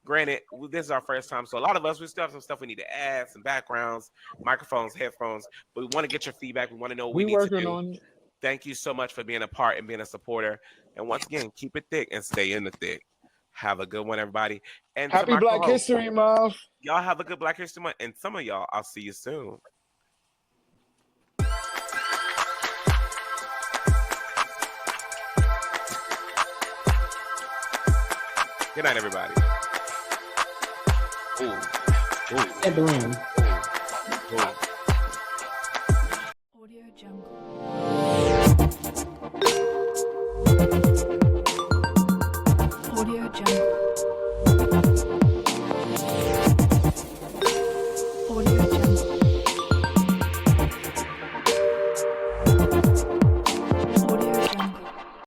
Granted, this is our first time, so a lot of us, we still have some stuff we need to add, some backgrounds, microphones, headphones, but we want to get your feedback. We want to know what we need to do. On it. Thank you so much for being a part and being a supporter. And once again, keep it thick and stay in the thick. Have a good one, everybody. And happy Black History Month. Y'all have a good Black History Month. And some of y'all, I'll see you soon. Good night, everybody. Ooh. At the room. Audio Jungle.